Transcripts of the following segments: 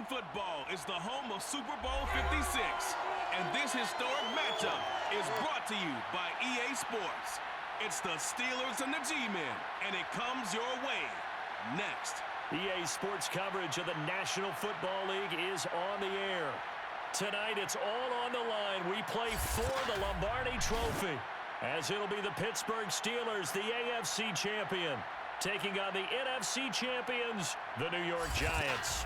American football is the home of Super Bowl 56. And this historic matchup is brought to you by EA Sports. It's the Steelers and the G-Men, and it comes your way next. EA Sports coverage of the National Football League is on the air. Tonight, it's all on the line. We play for the Lombardi Trophy, as it'll be the Pittsburgh Steelers, the AFC champion, taking on the NFC champions, the New York Giants.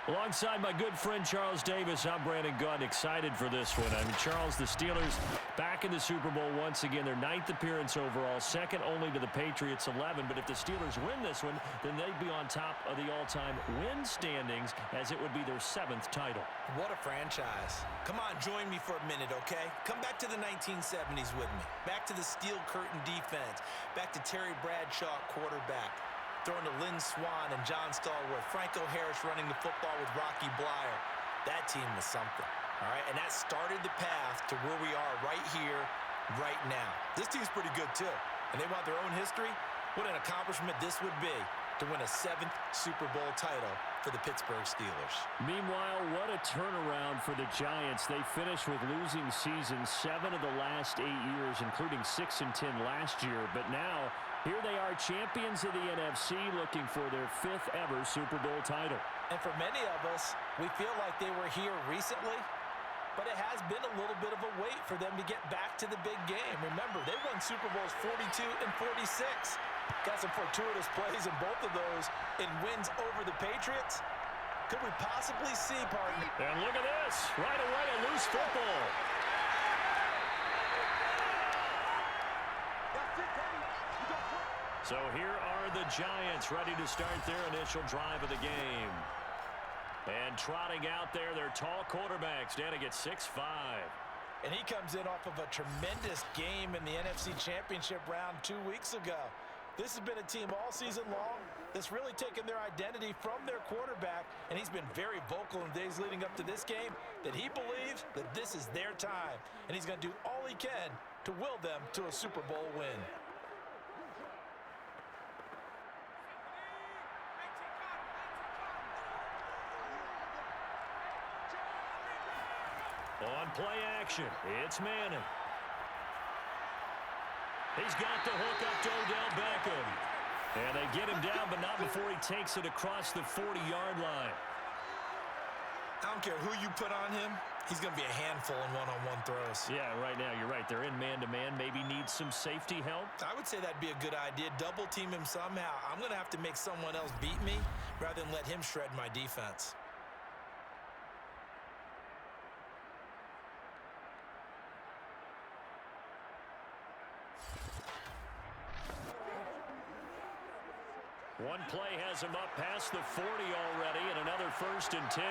Alongside my good friend Charles Davis, I'm Brandon Gunn, excited for this one. Charles, the Steelers back in the Super Bowl once again. Their 9th appearance overall, second only to the Patriots' 11. But if the Steelers win this one, then they'd be on top of the all-time win standings, as it would be their 7th title. What a franchise. Come on, join me for a minute, okay? Come back to the 1970s with me. Back to the steel curtain defense. Back to Terry Bradshaw, quarterback. Throwing to Lynn Swann and John Stallworth. Franco Harris running the football with Rocky Blyer. That team was something, all right? And that started the path to where we are right here, right now. This team's pretty good, too. And they want their own history. What an accomplishment this would be to win a 7th Super Bowl title for the Pittsburgh Steelers. Meanwhile, what a turnaround for the Giants. They finished with losing seasons 7 of the last 8 years, including 6-10 last year. But now, here they are, champions of the NFC, looking for their 5th ever Super Bowl title. And for many of us, we feel like they were here recently, but it has been a little bit of a wait for them to get back to the big game. Remember, they won Super Bowls 42 and 46. Got some fortuitous plays in both of those in wins over the Patriots. Could we possibly see, partner? And look at this. Right away, a loose football. So here are the Giants ready to start their initial drive of the game. And trotting out there, their tall quarterback standing at 6'5". And he comes in off of a tremendous game in the NFC Championship round 2 weeks ago. This has been a team all season long that's really taken their identity from their quarterback, and he's been very vocal in days leading up to this game that he believes that this is their time, and he's going to do all he can to will them to a Super Bowl win. On play action, it's Manning. He's got the hook up to Odell Beckham. And they get him down, but not before he takes it across the 40-yard line. I don't care who you put on him, he's going to be a handful in one-on-one throws. Yeah, right now, you're right. They're in man-to-man. Maybe needs some safety help. I would say that'd be a good idea. Double team him somehow. I'm going to have to make someone else beat me rather than let him shred my defense. One play has him up past the 40 already, and another 1st and 10.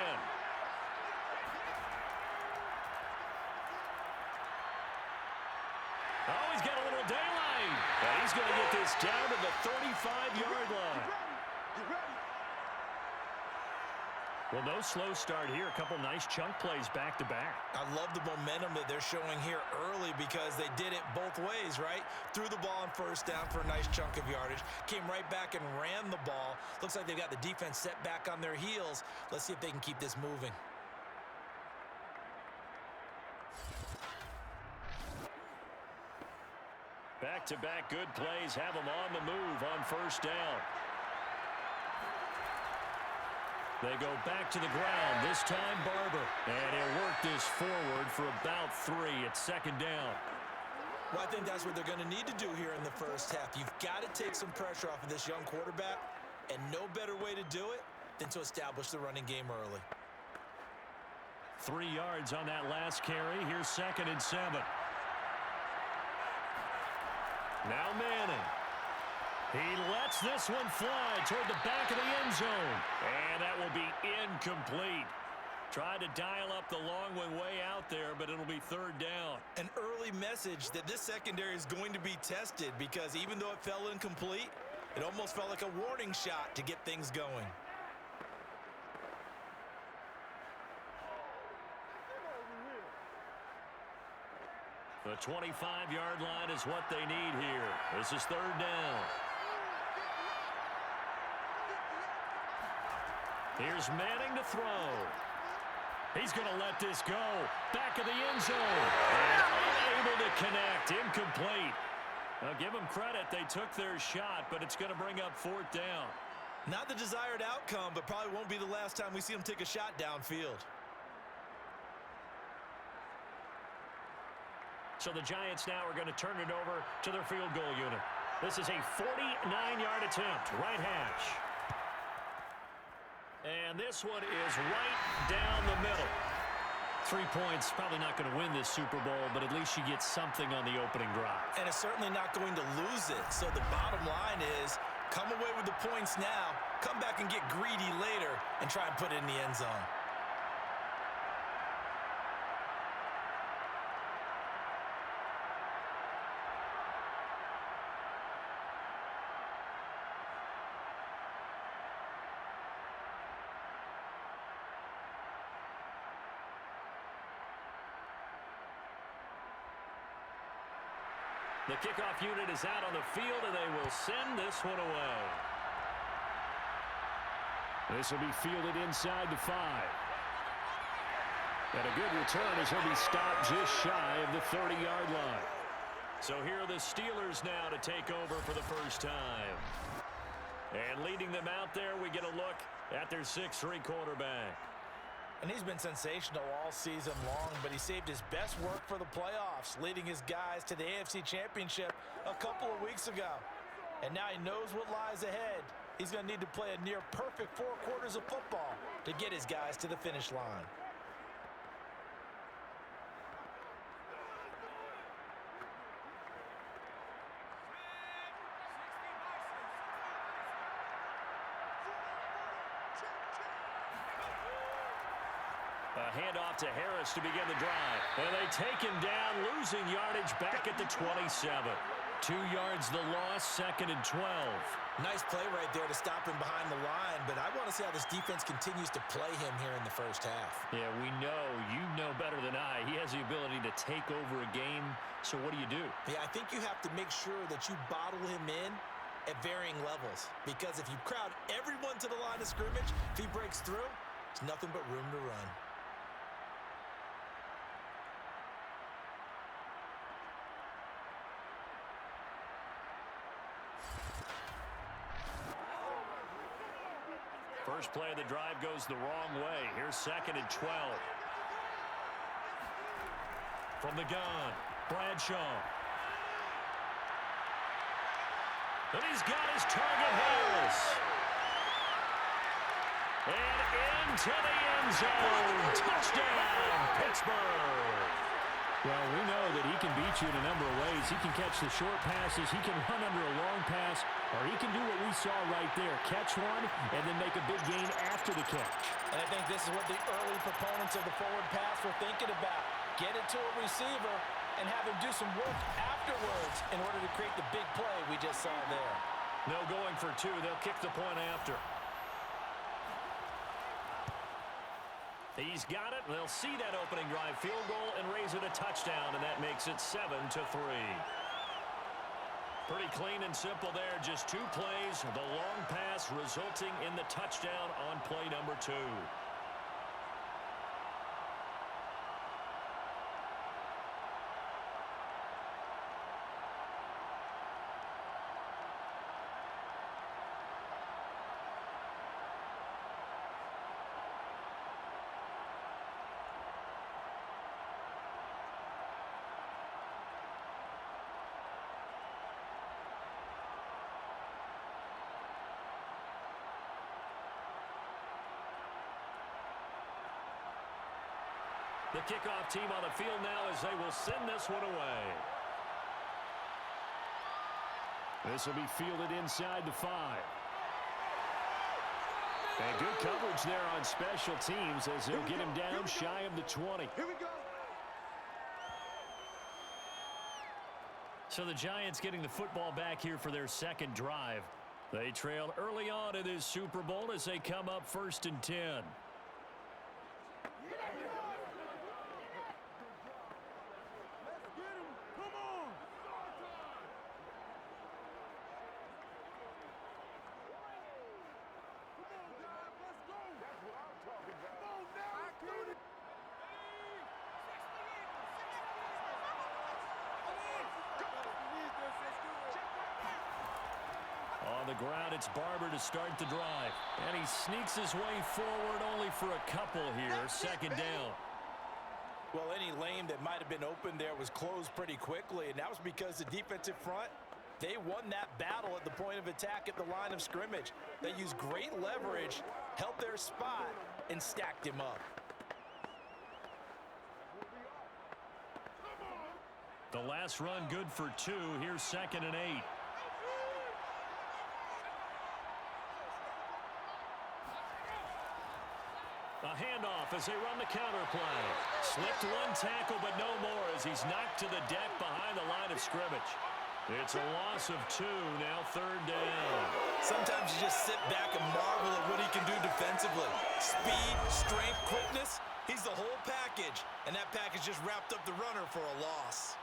Oh, he's got a little daylight. And he's going to get this down to the 35-yard line. Well, no slow start here. A couple nice chunk plays back-to-back. I love the momentum that they're showing here early because they did it both ways, right? Threw the ball on 1st down for a nice chunk of yardage. Came right back and ran the ball. Looks like they've got the defense set back on their heels. Let's see if they can keep this moving. Back-to-back good plays have them on the move on 1st down. They go back to the ground, this time Barber. And he'll work this forward for about 3 at 2nd down. Well, I think that's what they're going to need to do here in the first half. You've got to take some pressure off of this young quarterback, and no better way to do it than to establish the running game early. 3 yards on that last carry. Here's 2nd and 7. Now Manning. He lets this one fly toward the back of the end zone. And that will be incomplete. Tried to dial up the long one way out there, but it'll be 3rd down. An early message that this secondary is going to be tested because even though it fell incomplete, it almost felt like a warning shot to get things going. The 25-yard line is what they need here. This is 3rd down. Here's Manning to throw. He's going to let this go. Back of the end zone. And unable to connect. Incomplete. Now, give them credit. They took their shot, but it's going to bring up fourth down. Not the desired outcome, but probably won't be the last time we see him take a shot downfield. So the Giants now are going to turn it over to their field goal unit. This is a 49-yard attempt, right hash. And this one is right down the middle. 3 points, probably not going to win this Super Bowl, but at least you get something on the opening drive. And it's certainly not going to lose it. So the bottom line is, come away with the points now, come back and get greedy later, and try and put it in the end zone. The kickoff unit is out on the field, and they will send this one away. This will be fielded inside the 5. And a good return as he'll be stopped just shy of the 30-yard line. So here are the Steelers now to take over for the first time. And leading them out there, we get a look at their 6'3" quarterback. And he's been sensational all season long, but he saved his best work for the playoffs, leading his guys to the AFC Championship a couple of weeks ago. And now he knows what lies ahead. He's going to need to play a near-perfect 4 quarters of football to get his guys to the finish line. A handoff to Harris to begin the drive. And they take him down, losing yardage back at the 27. 2 yards the loss, 2nd and 12. Nice play right there to stop him behind the line, but I want to see how this defense continues to play him here in the first half. Yeah, we know. You know better than I. He has the ability to take over a game, so what do you do? Yeah, I think you have to make sure that you bottle him in at varying levels, because if you crowd everyone to the line of scrimmage, if he breaks through, there's nothing but room to run. First play of the drive goes the wrong way. Here's 2nd and 12. From the gun, Bradshaw. And he's got his target, Harris. And into the end zone. Touchdown, Pittsburgh. Well, we know that he can beat you in a number of ways. He can catch the short passes, he can run under a long pass, or he can do what we saw right there, catch one and then make a big gain after the catch. And I think this is what the early proponents of the forward pass were thinking about. Get it to a receiver and have him do some work afterwards in order to create the big play we just saw there. No going for 2. They'll kick the point after. He's got it. They'll see that opening drive field goal and raise it a touchdown, and that makes it 7-3. Pretty clean and simple there. Just 2 plays. The long pass resulting in the touchdown on play number 2. The kickoff team on the field now as they will send this one away. This will be fielded inside the 5. And good coverage there on special teams as they'll get him down shy of the 20. Here we go. So the Giants getting the football back here for their 2nd drive. They trailed early on in this Super Bowl as they come up 1st and 10. the ground, it's Barber to start the drive. And he sneaks his way forward only for a couple here. Second down. Well, any lane that might have been open there was closed pretty quickly, and that was because the defensive front, they won that battle at the point of attack at the line of scrimmage. They used great leverage, held their spot, and stacked him up. The last run good for 2. Here's 2nd and 8. A handoff as they run the counter play. Slipped one tackle, but no more as he's knocked to the deck behind the line of scrimmage. It's a loss of 2, now 3rd down. Sometimes you just sit back and marvel at what he can do defensively. Speed, strength, quickness, he's the whole package. And that package just wrapped up the runner for a loss.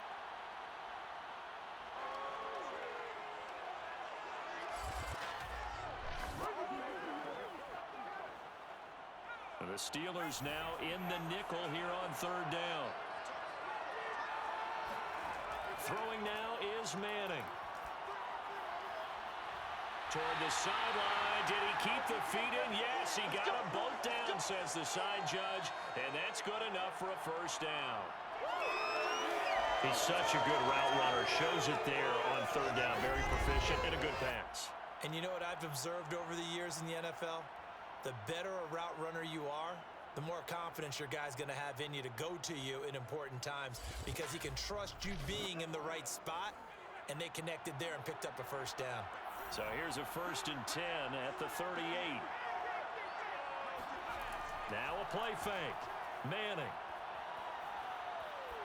The Steelers now in the nickel here on 3rd down. Throwing now is Manning. Toward the sideline. Did he keep the feet in? Yes, he got them both down, says the side judge. And that's good enough for a 1st down. He's such a good route runner. Shows it there on 3rd down. Very proficient and a good pass. And you know what I've observed over the years in the NFL? The better a route runner you are, the more confidence your guy's going to have in you to go to you in important times because he can trust you being in the right spot, and they connected there and picked up a 1st down. So here's a 1st and 10 at the 38. Now a play fake. Manning.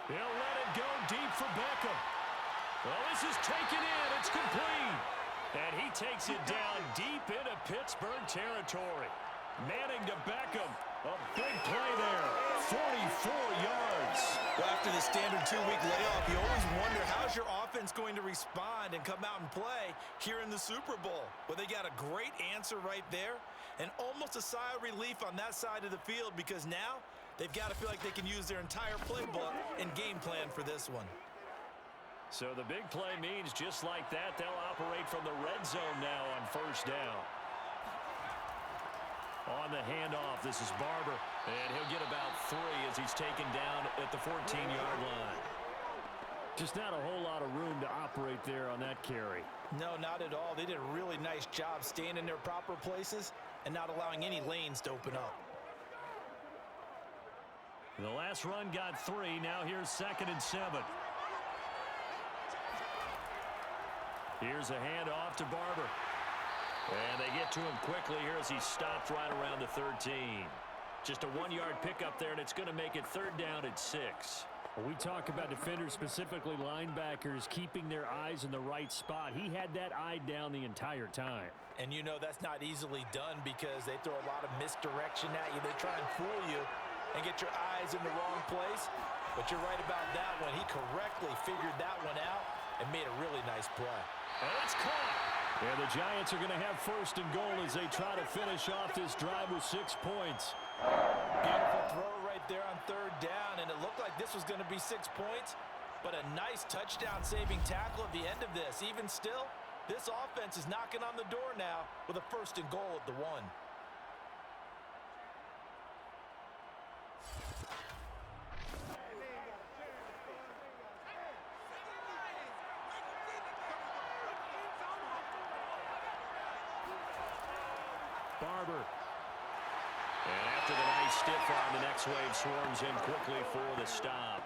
He'll let it go deep for Beckham. Well, this is taken in. It's complete. And he takes it down deep into Pittsburgh territory. Manning to Beckham. A big play there. 44 yards. Well, after the standard 2-week layoff, you always wonder how's your offense going to respond and come out and play here in the Super Bowl. Well, they got a great answer right there and almost a sigh of relief on that side of the field because now they've got to feel like they can use their entire playbook and game plan for this one. So the big play means just like that, they'll operate from the red zone now on 1st down. On the handoff, this is Barber, and he'll get about 3 as he's taken down at the 14-yard line. Just not a whole lot of room to operate there on that carry. No, not at all. They did a really nice job staying in their proper places and not allowing any lanes to open up. The last run got 3. Now here's 2nd and 7. Here's a handoff to Barber. And they get to him quickly here as he stopped right around the 13. Just a 1-yard pickup there, and it's going to make it 3rd down at 6. When we talk about defenders, specifically linebackers, keeping their eyes in the right spot. He had that eye down the entire time. And you know that's not easily done because they throw a lot of misdirection at you. They try and fool you and get your eyes in the wrong place. But you're right about that one. He correctly figured that one out and made a really nice play. And it's caught. And the Giants are going to have 1st and goal as they try to finish off this drive with 6 points. Beautiful throw right there on 3rd down, and it looked like this was going to be 6 points, but a nice touchdown-saving tackle at the end of this. Even still, this offense is knocking on the door now with a 1st and goal at the 1. Barber. And after the nice stiff arm, the next wave swarms in quickly for the stop.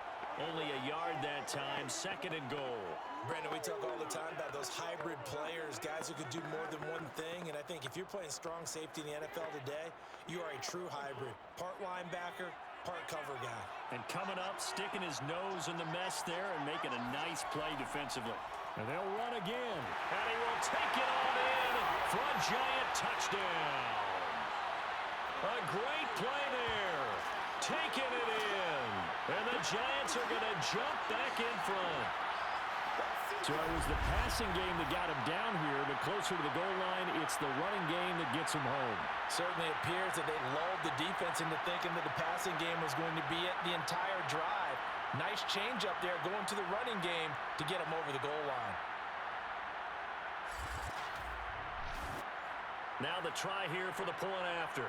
Only a yard that time, 2nd and goal. Brandon, we talk all the time about those hybrid players, guys who could do more than one thing. And I think if you're playing strong safety in the NFL today, you are a true hybrid. Part linebacker, part cover guy. And coming up, sticking his nose in the mess there and making a nice play defensively. And they'll run again. And he will take it on in for a Giant touchdown. A great play there. Taking it in. And the Giants are going to jump back in front. So it was the passing game that got him down here, but closer to the goal line, it's the running game that gets him home. Certainly appears that they lulled the defense into thinking that the passing game was going to be it the entire drive. Nice change up there going to the running game to get him over the goal line. Now the try here for the point after.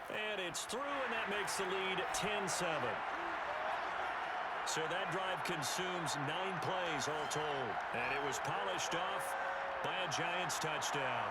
And it's through, and that makes the lead 10-7. So that drive consumes 9 plays all told. And it was polished off by a Giants touchdown.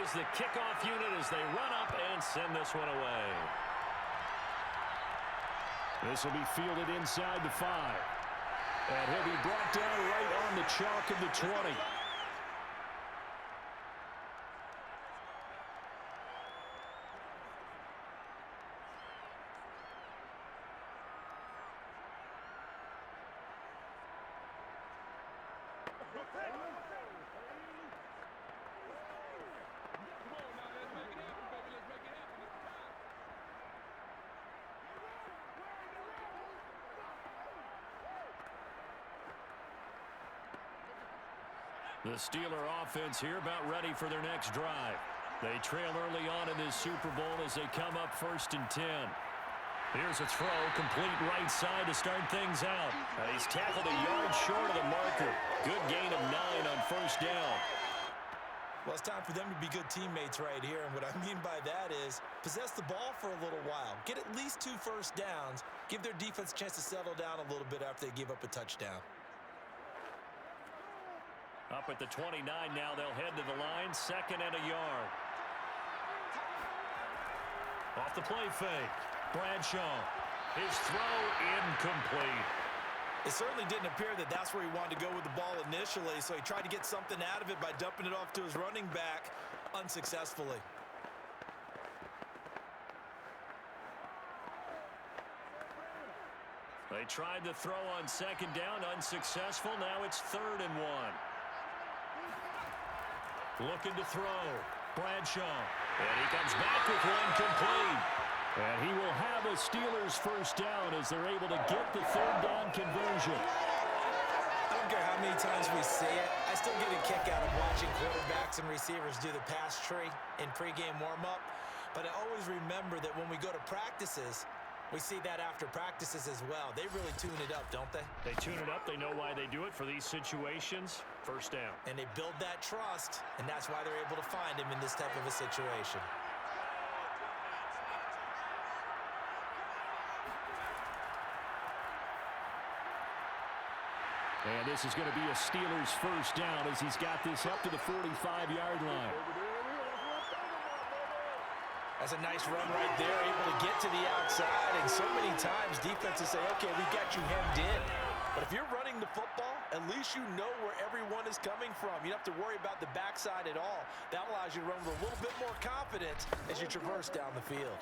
Is the kickoff unit as they run up and send this one away. This will be fielded inside the 5. And he'll be brought down right on the chalk of the 20. The Steeler offense here about ready for their next drive. They trail early on in this Super Bowl as they come up 1st and 10. Here's a throw, complete right side to start things out. And he's tackled a yard short of the marker. Good gain of 9 on 1st down. Well, it's time for them to be good teammates right here. And what I mean by that is possess the ball for a little while. Get at least 2 first downs. Give their defense a chance to settle down a little bit after they give up a touchdown. Up at the 29 now, they'll head to the line, 2nd and a yard. Off the play fake, Bradshaw. His throw incomplete. It certainly didn't appear that that's where he wanted to go with the ball initially, so he tried to get something out of it by dumping it off to his running back unsuccessfully. They tried to throw on 2nd down, unsuccessful. Now it's 3rd and 1. Looking to throw. Bradshaw. And he comes back with one complete. And he will have a Steelers first down as they're able to get the 3rd down conversion. I don't care how many times we see it. I still get a kick out of watching quarterbacks and receivers do the pass tree in pregame warm-up. But I always remember that when we go to practices, we see that after practices as well. They really tune it up, don't they? They tune it up. They know why they do it for these situations. First down. And they build that trust, and that's why they're able to find him in this type of a situation. And this is going to be a Steelers first down as he's got this up to the 45-yard line. That's a nice run right there, able to get to the outside. And so many times defenses say, okay, we got you hemmed in. But if you're running the football, at least you know where everyone is coming from. You don't have to worry about the backside at all. That allows you to run with a little bit more confidence as you traverse down the field.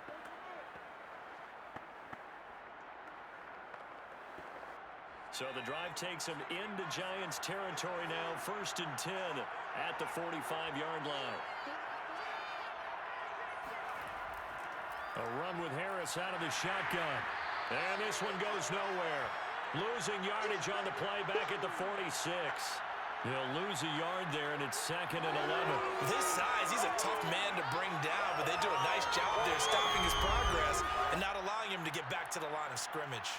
So the drive takes them into Giants territory now. 1st and 10 at the 45-yard line. A run with Harris out of the shotgun. And this one goes nowhere. Losing yardage on the play back at the 46. They'll lose a yard there, and it's 2nd and 11. With his size, he's a tough man to bring down, but they do a nice job there stopping his progress and not allowing him to get back to the line of scrimmage.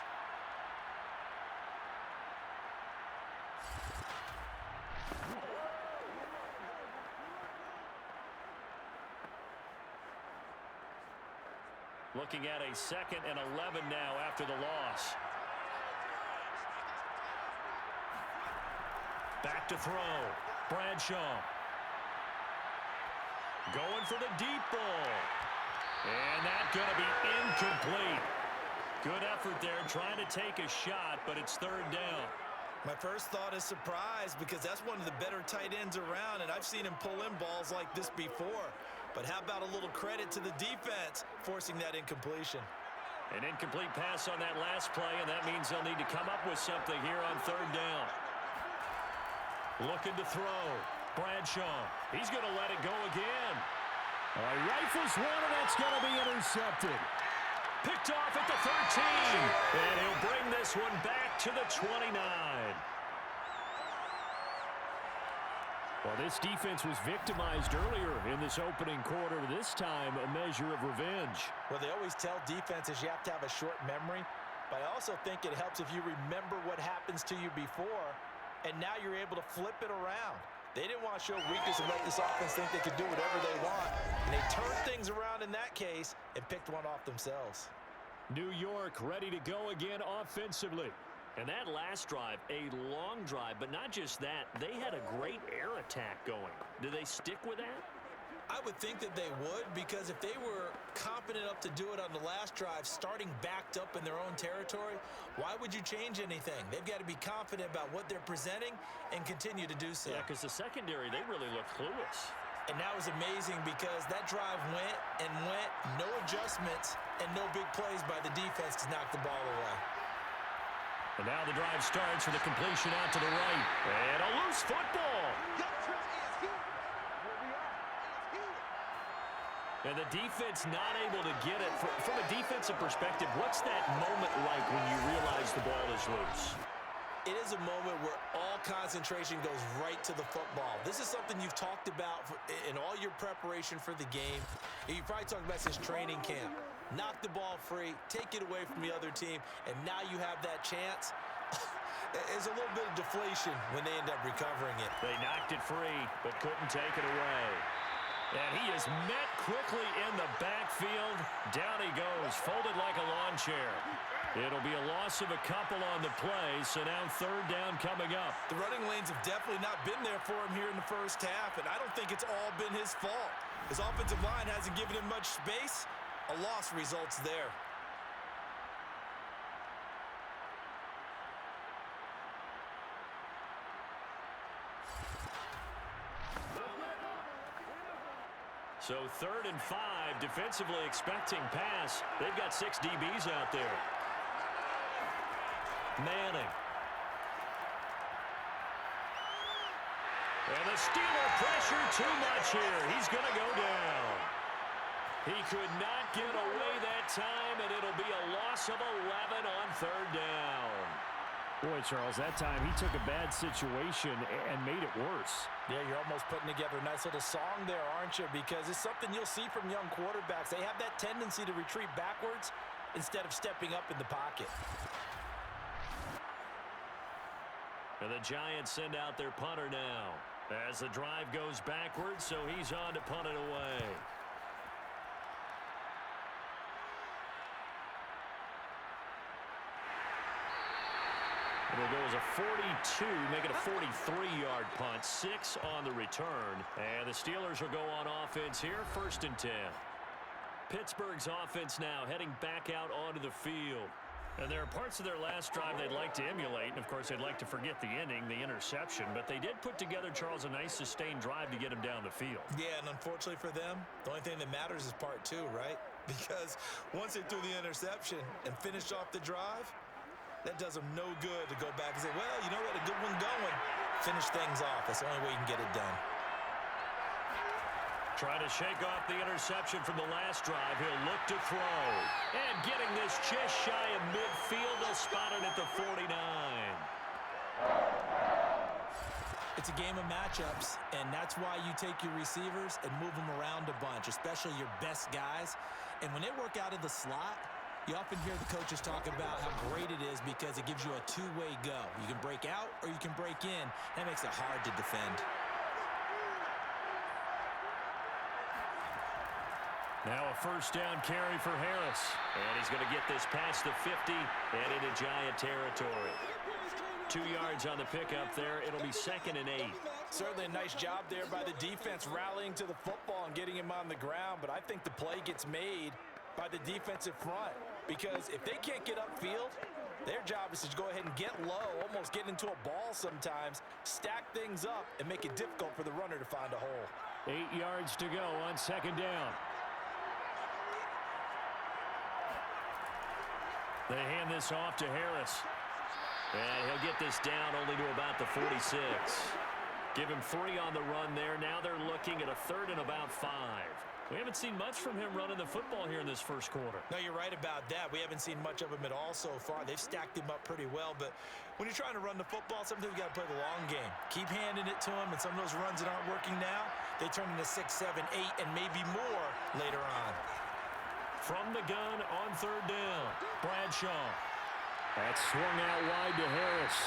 Looking at a 2nd and 11 now after the loss. Back to throw. Bradshaw. Going for the deep ball. And that's going to be incomplete. Good effort there trying to take a shot, but it's 3rd down. My first thought is surprise because that's one of the better tight ends around, and I've seen him pull in balls like this before. But how about a little credit to the defense forcing that incompletion? An incomplete pass on that last play, and that means they'll need to come up with something here on third down. Looking to throw. Bradshaw. He's going to let it go again. Rifles one, and that's going to be intercepted. Picked off at the 13. And he'll bring this one back to the 29. Well, this defense was victimized earlier in this opening quarter. This time, a measure of revenge. Well, they always tell defenses you have to have a short memory, but I also think it helps if you remember what happens to you before, and now you're able to flip it around. They didn't want to show weakness and let this offense think they could do whatever they want, and they turned things around in that case and picked one off themselves. New York ready to go again offensively. And that last drive, a long drive, but not just that, they had a great air attack going. Do they stick with that? I would think that they would, because if they were confident enough to do it on the last drive, starting backed up in their own territory, why would you change anything? They've got to be confident about what they're presenting and continue to do so. Yeah, because the secondary, they really looked clueless. And that was amazing because that drive went and went, no adjustments, and no big plays by the defense to knock the ball away. And now the drive starts with a completion out to the right. And a loose football. And the defense not able to get it. From a defensive perspective, what's that moment like when you realize the ball is loose? It is a moment where all concentration goes right to the football. This is something you've talked about in all your preparation for the game. You probably talked about since training camp. Knock the ball free, take it away from the other team, and now you have that chance. There's a little bit of deflation when they end up recovering it. They knocked it free, but couldn't take it away. And he is met quickly in the backfield. Down he goes, folded like a lawn chair. It'll be a loss of a couple on the play, so now third down coming up. The running lanes have definitely not been there for him here in the first half, and I don't think it's all been his fault. His offensive line hasn't given him much space. A loss results there. So 3rd and 5, defensively expecting pass. They've got 6 DBs out there. Manning. And the Steeler pressure too much here. He's going to go down. He could not get away that time, and it'll be a loss of 11 on 3rd down. Boy, Charles, that time he took a bad situation and made it worse. Yeah, you're almost putting together a nice little song there, aren't you? Because it's something you'll see from young quarterbacks. They have that tendency to retreat backwards instead of stepping up in the pocket. And the Giants send out their punter now as the drive goes backwards, so he's on to punt it away. It'll go as a 42, make it a 43-yard punt, 6 on the return. And the Steelers will go on offense here, 1st and 10. Pittsburgh's offense now heading back out onto the field. And there are parts of their last drive they'd like to emulate. And, of course, they'd like to forget the ending, the interception. But they did put together, Charles, a nice sustained drive to get him down the field. Yeah, and unfortunately for them, the only thing that matters is part 2, right? Because once they threw the interception and finished off the drive, that does them no good to go back and say, well, you know, we had a good one going. Finish things off. That's the only way you can get it done. Trying to shake off the interception from the last drive. He'll look to throw. And getting this just shy of midfield. They'll spot it at the 49. It's a game of matchups, and that's why you take your receivers and move them around a bunch, especially your best guys. And when they work out of the slot, you often hear the coaches talk about how great it is because it gives you a two-way go. You can break out or you can break in. That makes it hard to defend. Now a 1st down carry for Harris. And he's going to get this past the 50 and into Giant territory. 2 yards on the pickup there. It'll be 2nd and 8. Certainly a nice job there by the defense rallying to the football and getting him on the ground. But I think the play gets made by the defensive front. Because if they can't get upfield, Their job is to go ahead and get low, almost get into a ball sometimes, stack things up, and make it difficult for the runner to find a hole. 8 yards to go on second down. They hand this off to Harris. And he'll get this down only to about the 46. Give him 3 on the run there. Now they're looking at a 3rd and about 5. We haven't seen much from him running the football here in this first quarter. No, you're right about that. We haven't seen much of him at all so far. They've stacked him up pretty well, but when you're trying to run the football, sometimes you got to play the long game. Keep handing it to him, and some of those runs that aren't working now, they turn into 6, 7, 8, and maybe more later on. From the gun on 3rd down, Bradshaw. That's swung out wide to Harris.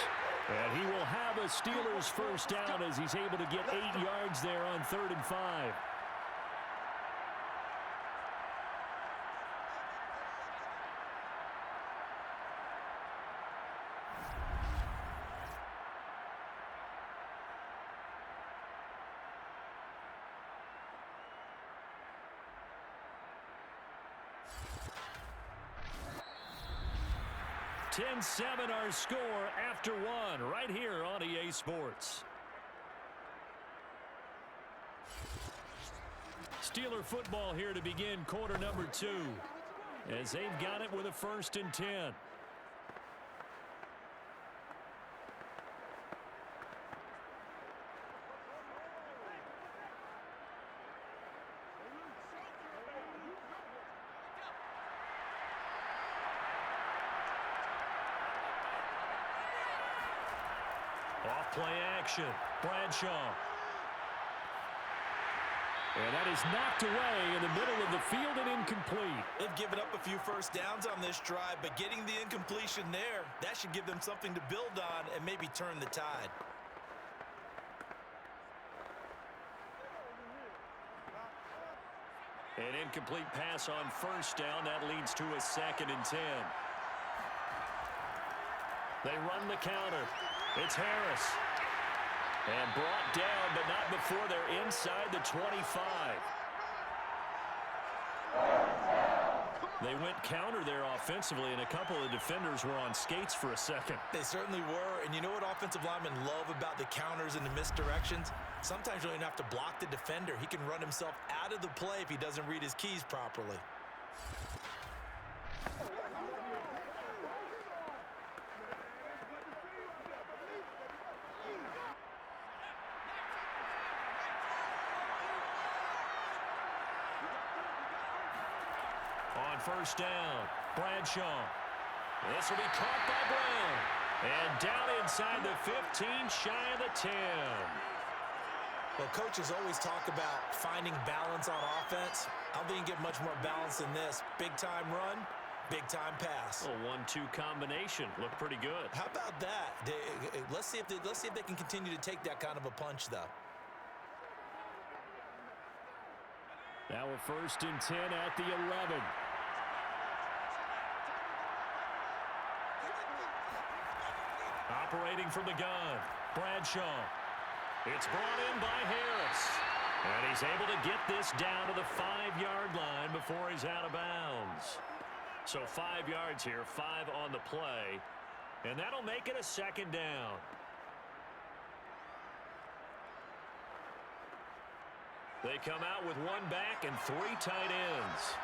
And he will have a Steelers first down as he's able to get 8 yards there on 3rd and 5. (10-7) our score after 1 right here on EA Sports. Steeler football here to begin quarter number 2 as they've got it with a 1st and 10. Off-play action, Bradshaw. And that is knocked away in the middle of the field and incomplete. They've given up a few first downs on this drive, but getting the incompletion there, that should give them something to build on and maybe turn the tide. An incomplete pass on 1st down. That leads to a 2nd and 10. They run the counter. It's Harris. And brought down, but not before they're inside the 25. They went counter there offensively, and a couple of defenders were on skates for a second. They certainly were, and you know what offensive linemen love about the counters and the misdirections? Sometimes you don't even have to block the defender. He can run himself out of the play if he doesn't read his keys properly. On 1st down, Bradshaw. This will be caught by Brown. And down inside the 15, shy of the 10. Well, coaches always talk about finding balance on offense. I don't think you can get much more balance than this. Big-time run, big-time pass. A 1-2 combination. Looked pretty good. How about that? Let's see if they can continue to take that kind of a punch, though. Now a 1st and 10 at the 11. Operating from the gun, Bradshaw. It's brought in by Harris. And he's able to get this down to the 5-yard line before he's out of bounds. So 5 yards here, 5 on the play. And that'll make it a 2nd down. They come out with 1 back and 3 tight ends.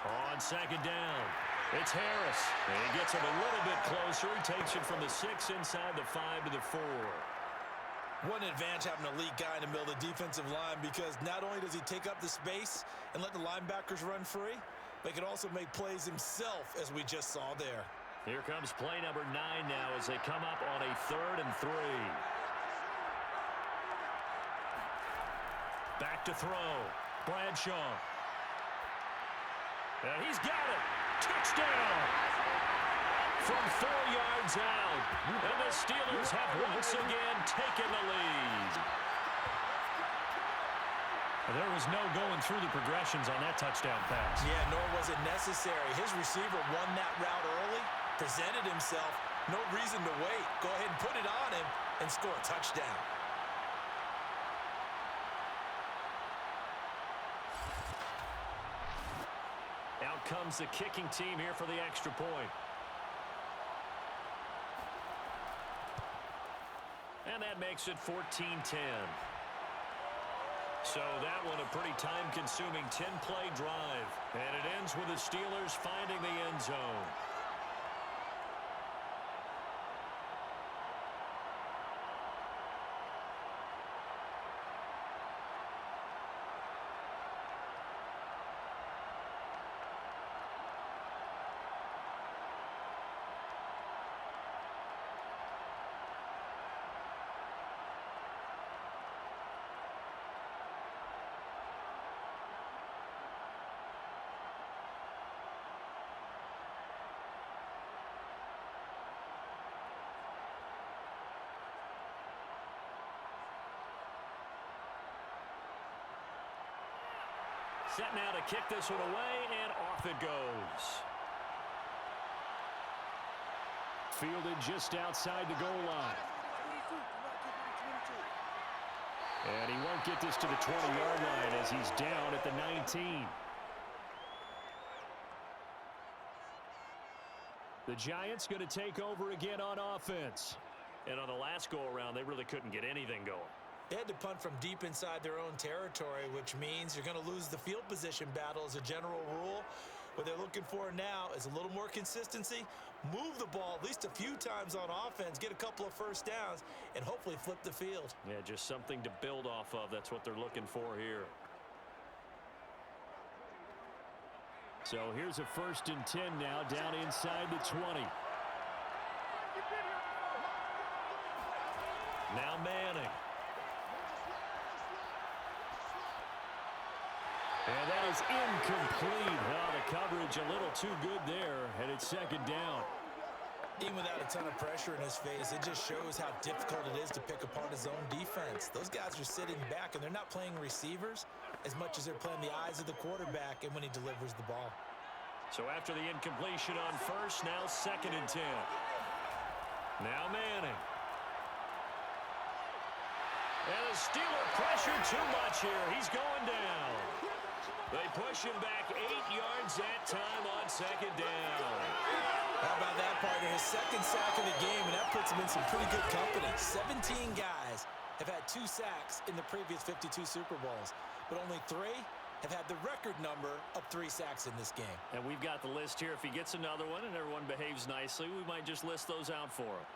On 2nd down, it's Harris. And he gets it a little bit closer. He takes it from the 6 inside the 5 to the 4. One advantage having an elite guy in the middle of the defensive line, because not only does he take up the space and let the linebackers run free, but he can also make plays himself, as we just saw there. Here comes play number 9 now as they come up on a 3rd and 3. Back to throw. Bradshaw. And he's got it. Touchdown. From 4 yards out. And the Steelers have once again taken the lead. There was no going through the progressions on that touchdown pass. Yeah, nor was it necessary. His receiver won that route early, presented himself, no reason to wait. Go ahead and put it on him and score a touchdown. comes the kicking team here for the extra point. And that makes it 14-10. So that one a pretty time-consuming 10-play drive. And it ends with the Steelers finding the end zone. Set now to kick this one away, and off it goes. Fielded just outside the goal line. And he won't get this to the 20-yard line as he's down at the 19. The Giants going to take over again on offense. And on the last go-around, they really couldn't get anything going. They had to punt from deep inside their own territory, which means you're going to lose the field position battle as a general rule. What they're looking for now is a little more consistency, move the ball at least a few times on offense, get a couple of first downs, and hopefully flip the field. Yeah, just something to build off of. That's what they're looking for here. So here's a 1st and 10 now down inside the 20. Now Manning. And that is incomplete. Oh, the coverage a little too good there, and it's 2nd down. Even without a ton of pressure in his face, it just shows how difficult it is to pick apart his own defense. Those guys are sitting back, and they're not playing receivers as much as they're playing the eyes of the quarterback and when he delivers the ball. So after the incompletion on 1st, now 2nd and 10. Now Manning. And the Steeler pressure too much here. He's going down. They push him back 8 yards that time on 2nd down. How about that, partner? His 2nd sack of the game, and that puts him in some pretty good company. 17 guys have had 2 sacks in the previous 52 Super Bowls, but only 3 have had the record number of 3 sacks in this game. And we've got the list here. If he gets another one and everyone behaves nicely, we might just list those out for him.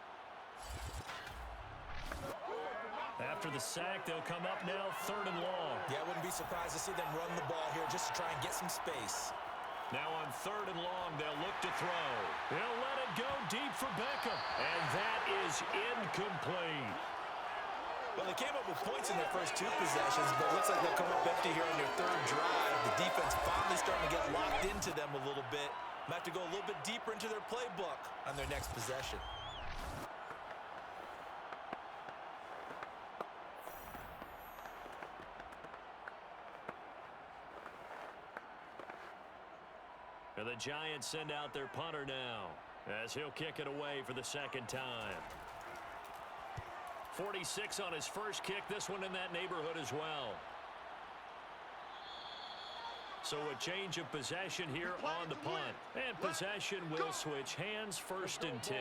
After the sack, they'll come up now 3rd and long. Yeah, I wouldn't be surprised to see them run the ball here just to try and get some space. Now on 3rd and long, they'll look to throw. They'll let it go deep for Beckham. And that is incomplete. Well, they came up with points in their first 2 possessions, but it looks like they'll come up empty here in their 3rd drive. The defense finally starting to get locked into them a little bit. Might have to go a little bit deeper into their playbook on their next possession. And the Giants send out their punter now as he'll kick it away for the 2nd time. 46 on his first kick. This one in that neighborhood as well. So a change of possession here on the punt. And possession will switch hands, 1st and 10.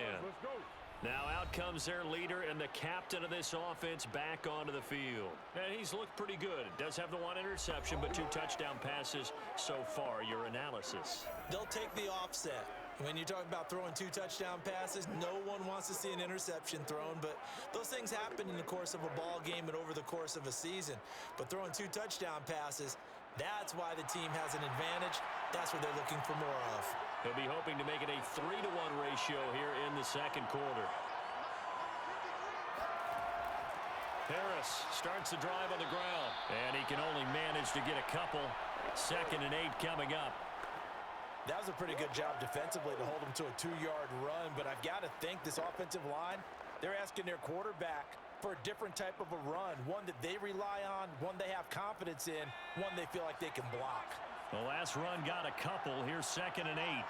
Now out comes their leader and the captain of this offense back onto the field. And he's looked pretty good. Does have the 1 interception, but 2 touchdown passes so far. Your analysis? They'll take the offset. When you're talking about throwing 2 touchdown passes, no one wants to see an interception thrown, but those things happen in the course of a ball game and over the course of a season. But throwing 2 touchdown passes, that's why the team has an advantage. That's what they're looking for more of. He'll be hoping to make it a 3-to-1 ratio here in the 2nd quarter. Harris starts the drive on the ground, and he can only manage to get a couple. 2nd and 8 coming up. That was a pretty good job defensively to hold them to a 2-yard run, but I've got to think this offensive line, they're asking their quarterback for a different type of a run, one that they rely on, one they have confidence in, one they feel like they can block. The last run got a couple. Here's 2nd and 8.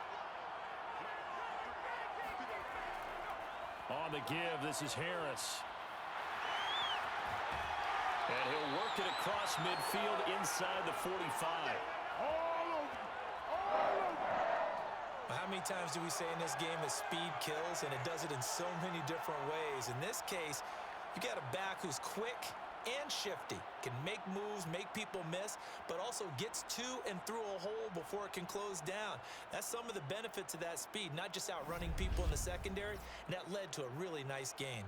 On the give, this is Harris. And he'll work it across midfield inside the 45. How many times do we say in this game that speed kills, and it does it in so many different ways? In this case, you got a back who's quick and shifty, can make moves, make people miss, but also gets to and through a hole before it can close down. That's some of the benefits of that speed, not just outrunning people in the secondary, and that led to a really nice gain.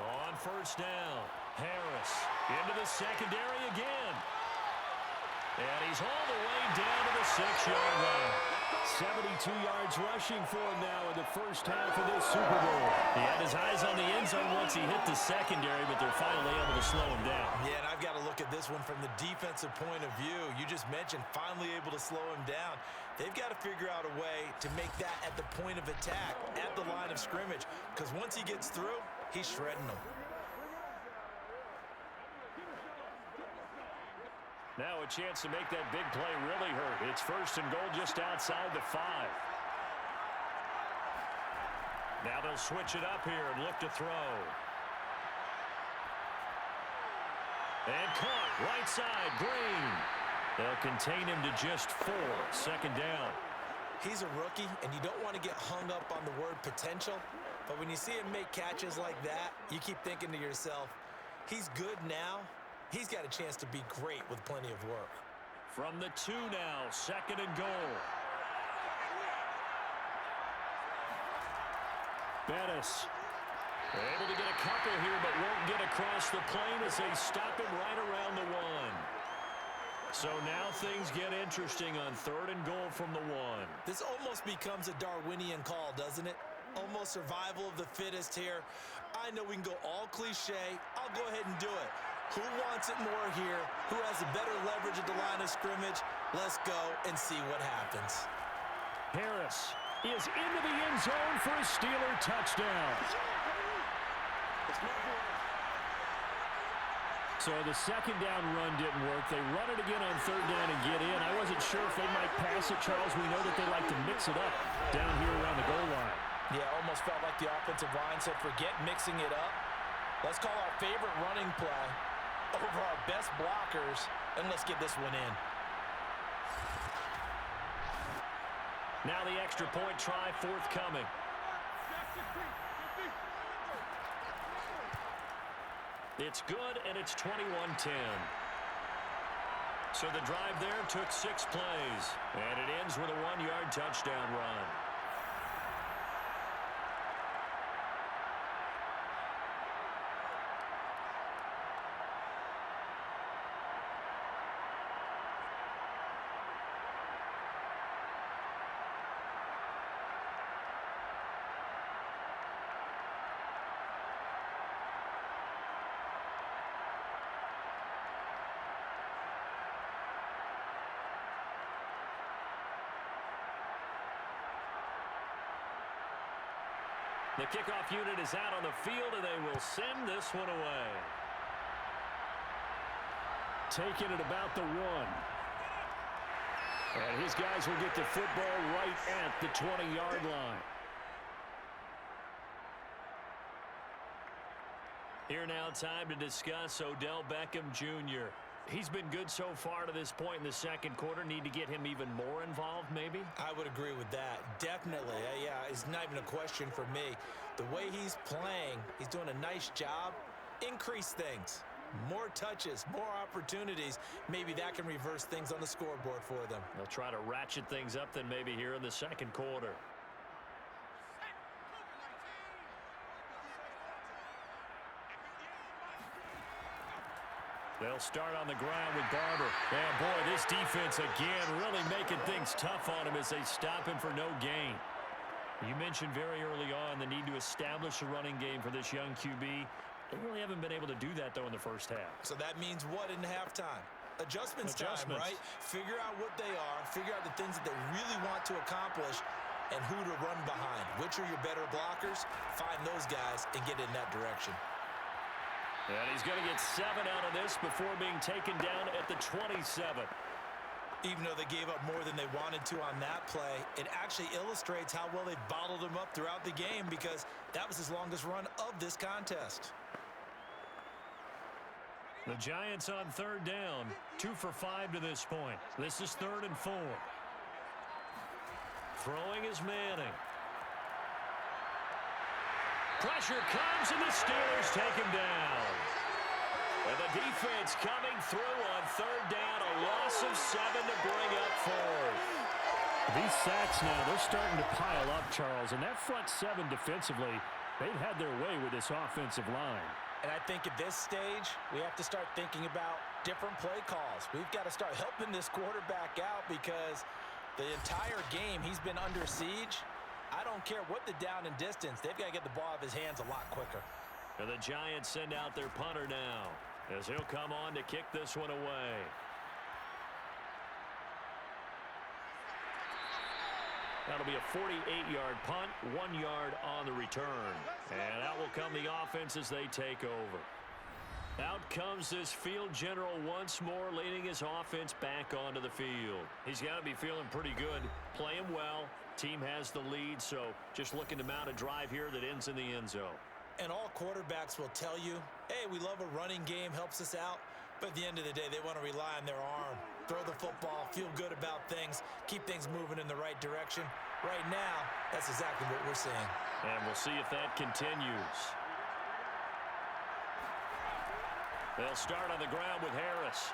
On first down, Harris into the secondary again. And he's all the way down to the 6-yard line. 72 yards rushing for him now in the first half of this Super Bowl. He had his eyes on the end zone once he hit the secondary, but they're finally able to slow him down. Yeah, and I've got to look at this one from the defensive point of view. You just mentioned finally able to slow him down. They've got to figure out a way to make that at the point of attack, at the line of scrimmage, because once he gets through, he's shredding them. Now a chance to make that big play really hurt. It's first and goal just outside the 5. Now they'll switch it up here and look to throw. And caught right side, Green. They'll contain him to just 4. Second down. He's a rookie, and you don't want to get hung up on the word potential. But when you see him make catches like that, you keep thinking to yourself, he's good now. He's got a chance to be great with plenty of work. From the 2 now, second and goal. Bettis able to get a couple here, but won't get across the plane as they stop him right around the 1. So now things get interesting on third and goal from the 1. This almost becomes a Darwinian call, doesn't it? Almost survival of the fittest here. I know we can go all cliche. I'll go ahead and do it. Who wants it more here? Who has a better leverage at the line of scrimmage? Let's go and see what happens. Harris is into the end zone for a Steeler touchdown. So the second down run didn't work. They run it again on third down and get in. I wasn't sure if they might pass it, Charles. We know that they like to mix it up down here around the goal line. Yeah, almost felt like the offensive line said, forget mixing it up. Let's call our favorite running play over our best blockers, and let's get this one in. Now the extra point try forthcoming. It's good, and it's 21-10. So the drive there took 6 plays, and it ends with a 1-yard touchdown run. The kickoff unit is out on the field, and they will send this one away. Taking it about the 1. And his guys will get the football right at the 20-yard line. Here now, time to discuss Odell Beckham Jr. He's been good so far to this point in the second quarter. Need to get him even more involved, maybe? I would agree with that. Definitely. Yeah, it's not even a question for me. The way he's playing, he's doing a nice job. Increase things. More touches, more opportunities. Maybe that can reverse things on the scoreboard for them. They'll try to ratchet things up then maybe here in the second quarter. They'll start on the ground with Barber. And boy, this defense again really making things tough on him as they stop him for no gain. You mentioned very early on the need to establish a running game for this young QB. They really haven't been able to do that, though, in the first half. So that means what in halftime? Adjustments time, right? Figure out what they are. Figure out the things that they really want to accomplish and who to run behind. Which are your better blockers? Find those guys and get in that direction. And he's going to get 7 out of this before being taken down at the 27. Even though they gave up more than they wanted to on that play, it actually illustrates how well they bottled them up throughout the game because that was his longest run of this contest. The Giants on third down, 2 for 5 to this point. This is 3rd and 4. Throwing is Manning. Pressure comes, and the Steelers take him down. And the defense coming through on third down, a loss of 7 to bring up 4th. These sacks now, they're starting to pile up, Charles, and that front 7 defensively, they've had their way with this offensive line. And I think at this stage, we have to start thinking about different play calls. We've got to start helping this quarterback out because the entire game he's been under siege. I don't care what the down and distance. They've got to get the ball out of his hands a lot quicker. And the Giants send out their punter now as he'll come on to kick this one away. That'll be a 48-yard punt, 1 yard on the return. And out will come the offense as they take over. Out comes this field general once more, leading his offense back onto the field. He's got to be feeling pretty good, playing well. Team has the lead, so just looking to mount a drive here that ends in the end zone. And all quarterbacks will tell you, hey, we love a running game, helps us out. But at the end of the day, they want to rely on their arm. Throw the football, feel good about things, keep things moving in the right direction. Right now, that's exactly what we're seeing. And we'll see if that continues. They'll start on the ground with Harris.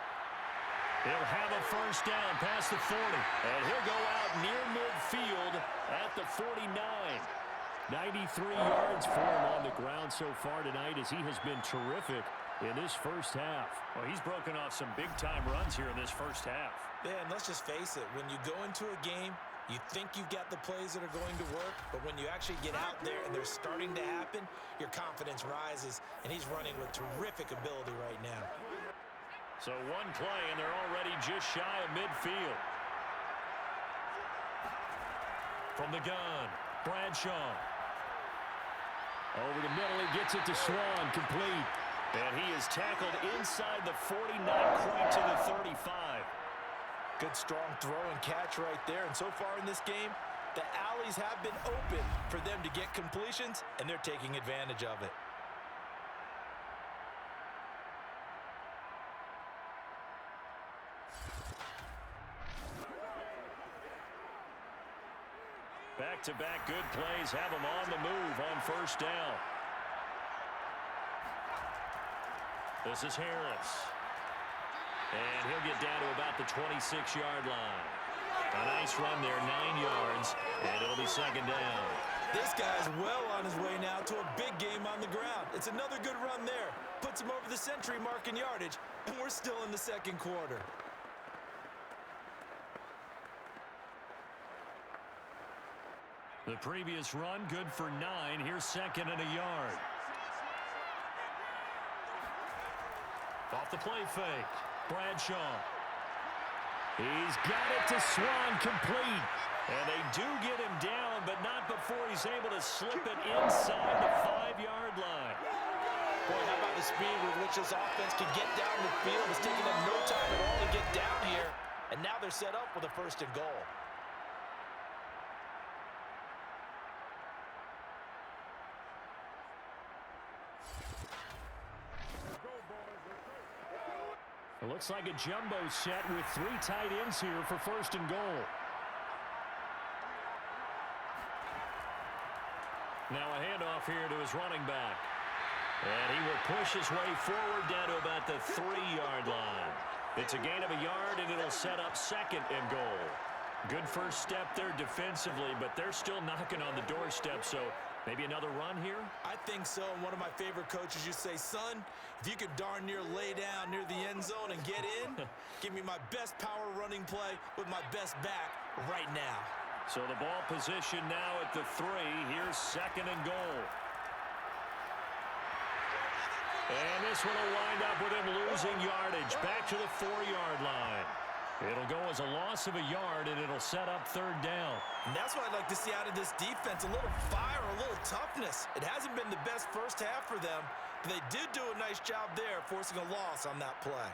He'll have a first down past the 40. And he'll go out near midfield at the 49. 93 yards for him on the ground so far tonight as he has been terrific in this first half. Well, he's broken off some big-time runs here in this first half. Yeah, and let's just face it. When you go into a game, you think you've got the plays that are going to work, but when you actually get out there and they're starting to happen, your confidence rises, and he's running with terrific ability right now. So one play, and they're already just shy of midfield. From the gun, Bradshaw. Over the middle, he gets it to Swan, complete. And he is tackled inside the 49, crank to the 35. Good strong throw and catch right there. And so far in this game, the alleys have been open for them to get completions, and they're taking advantage of it. Back-to-back good plays have him on the move on first down. This is Harris. And he'll get down to about the 26-yard line. A nice run there, 9 yards, and it'll be second down. This guy's well on his way now to a big game on the ground. It's another good run there. Puts him over the century mark in yardage, and we're still in the second quarter. The previous run, good for 9. Here's second and a yard. Off the play fake. Bradshaw. He's got it to Swan, complete. And they do get him down, but not before he's able to slip it inside the 5-yard line. Boy, how about the speed with which this offense can get down the field? It's taking them no time at all to get down here. And now they're set up with a first and goal. It looks like a jumbo set with 3 tight ends here for first and goal. Now a handoff here to his running back. And he will push his way forward down to about the 3-yard line. It's a gain of a yard, and it'll set up second and goal. Good first step there defensively, but they're still knocking on the doorstep, so maybe another run here? I think so. And one of my favorite coaches used to say, son, if you could darn near lay down near the end zone and get in, give me my best power running play with my best back right now. So the ball position now at the 3. Here's second and goal. And this one will wind up with him losing yardage back to the 4-yard line. It'll go as a loss of a yard, and it'll set up third down. And that's what I'd like to see out of this defense, a little fire, a little toughness. It hasn't been the best first half for them, but they did do a nice job there forcing a loss on that play.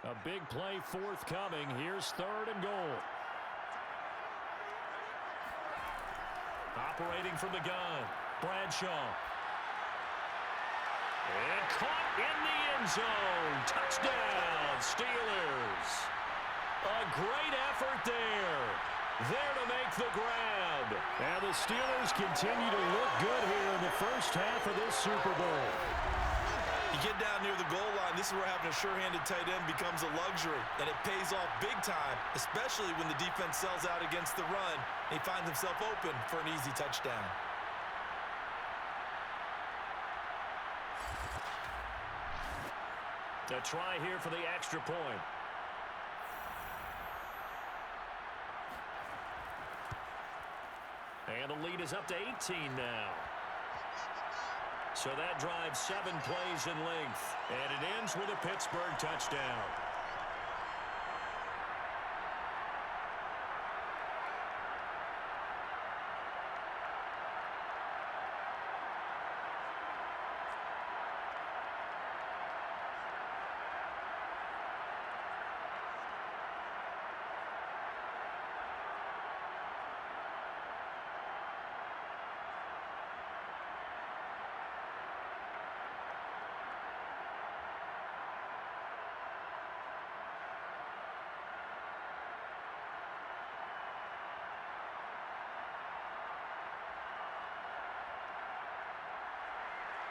A big play forthcoming. Here's 3rd and goal. Operating from the gun, Bradshaw. And caught in the end zone. Touchdown, Steelers. A great effort there. There to make the grab. And the Steelers continue to look good here in the first half of this Super Bowl. You get down near the goal line, this is where having a sure-handed tight end becomes a luxury, and it pays off big time, especially when the defense sells out against the run, and he finds himself open for an easy touchdown. A try here for the extra point. And the lead is up to 18 now. So that drives 7 plays in length. And it ends with a Pittsburgh touchdown.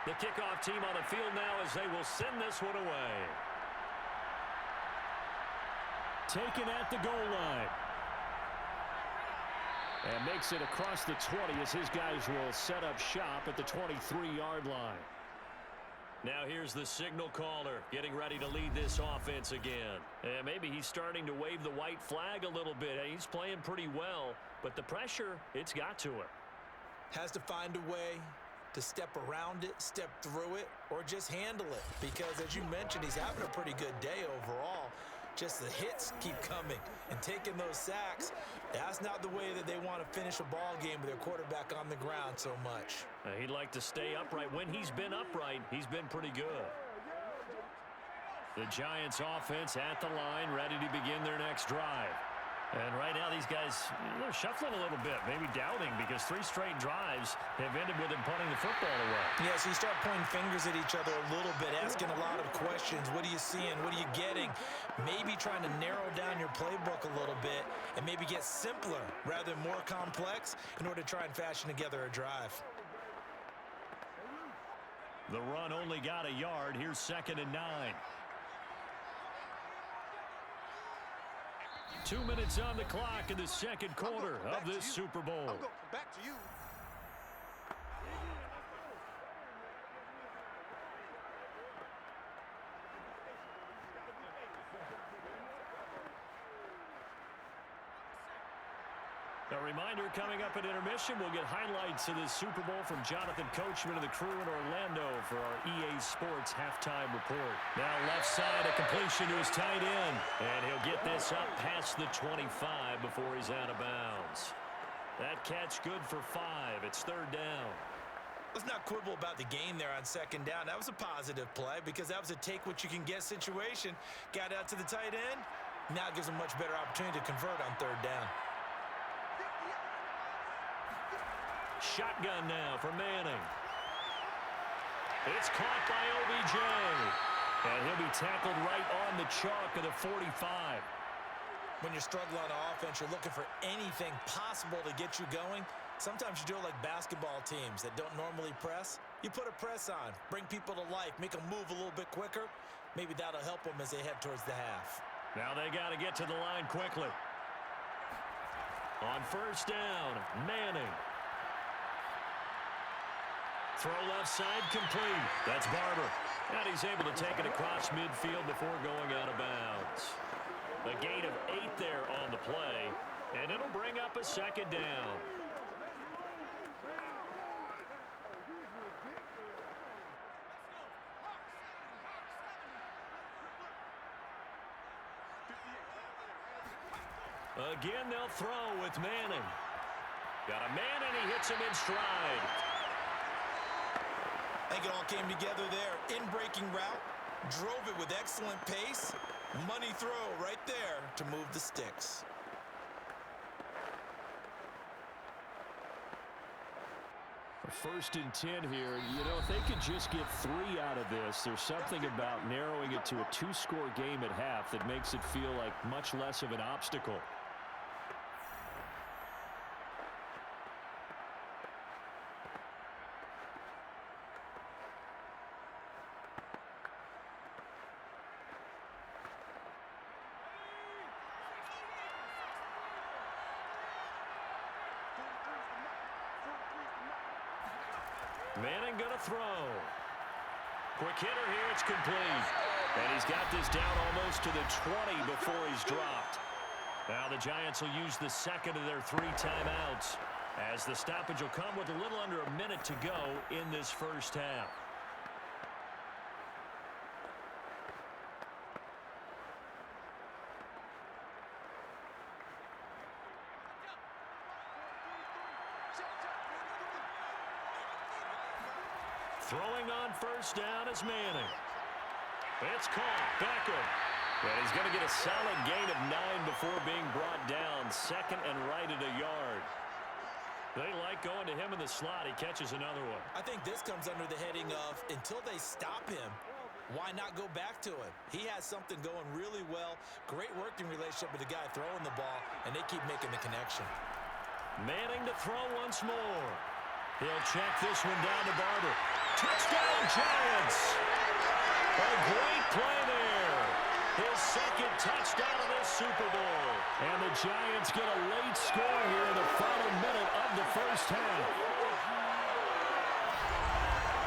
The kickoff team on the field now as they will send this one away. Taken at the goal line. And makes it across the 20 as his guys will set up shop at the 23-yard line. Now here's the signal caller getting ready to lead this offense again. And maybe he's starting to wave the white flag a little bit. He's playing pretty well, but the pressure, it's got to him. Has to find a way to step around it, step through it, or just handle it. Because as you mentioned, he's having a pretty good day overall. Just the hits keep coming and taking those sacks. That's not the way that they want to finish a ball game with their quarterback on the ground so much. He'd like to stay upright. When he's been upright, he's been pretty good. The Giants offense at the line, ready to begin their next drive. And right now these guys, they're shuffling a little bit, maybe doubting, because 3 straight drives have ended with them punting the football away. Yeah, so you start pointing fingers at each other a little bit, asking a lot of questions. What are you seeing? What are you getting? Maybe trying to narrow down your playbook a little bit and maybe get simpler rather than more complex in order to try and fashion together a drive. The run only got a yard. Here's 2nd and 9. 2 minutes on the clock in the second quarter of this Super Bowl. Back to you. A reminder, coming up at intermission, we'll get highlights of this Super Bowl from Jonathan Coachman and the crew in Orlando for our EA Sports halftime report. Now left side, a completion to his tight end. And he'll get this up past the 25 before he's out of bounds. That catch good for 5. It's 3rd down. Let's not quibble about the gain there on 2nd down. That was a positive play because that was a take-what-you-can-get situation. Got out to the tight end. Now it gives him a much better opportunity to convert on 3rd down. Shotgun now for Manning. It's caught by OBJ. And he'll be tackled right on the chalk of the 45. When you're struggling on offense, you're looking for anything possible to get you going. Sometimes you do it like basketball teams that don't normally press. You put a press on, bring people to life, make them move a little bit quicker. Maybe that'll help them as they head towards the half. Now they got to get to the line quickly. On 1st down, Manning. Throw left side complete. That's Barber. And he's able to take it across midfield before going out of bounds. A gain of 8 there on the play, and it'll bring up a 2nd down. Again, they'll throw with Manning. Got a man, and he hits him in stride. I think it all came together there. In-breaking route, drove it with excellent pace, Money throw right there to move the sticks. First and 10 here. You know, if they could just get 3 out of this, there's something about narrowing it to a 2-score game at half that makes it feel like much less of an obstacle. Manning going to throw. Quick hitter here. It's complete. And he's got this down almost to the 20 before he's dropped. Now the Giants will use the second of their 3 timeouts, as the stoppage will come with a little under a minute to go in this first half. Throwing on first down is Manning. It's caught. Beckham. And he's going to get a solid gain of 9 before being brought down. Second and right at a yard. They like going to him in the slot. He catches another one. I think this comes under the heading of, until they stop him, why not go back to him? He has something going really well. Great working relationship with the guy throwing the ball, and they keep making the connection. Manning to throw once more. He'll check this one down to Barber. Touchdown, Giants! A great play there. His second touchdown of this Super Bowl. And the Giants get a late score here in the final minute of the first half.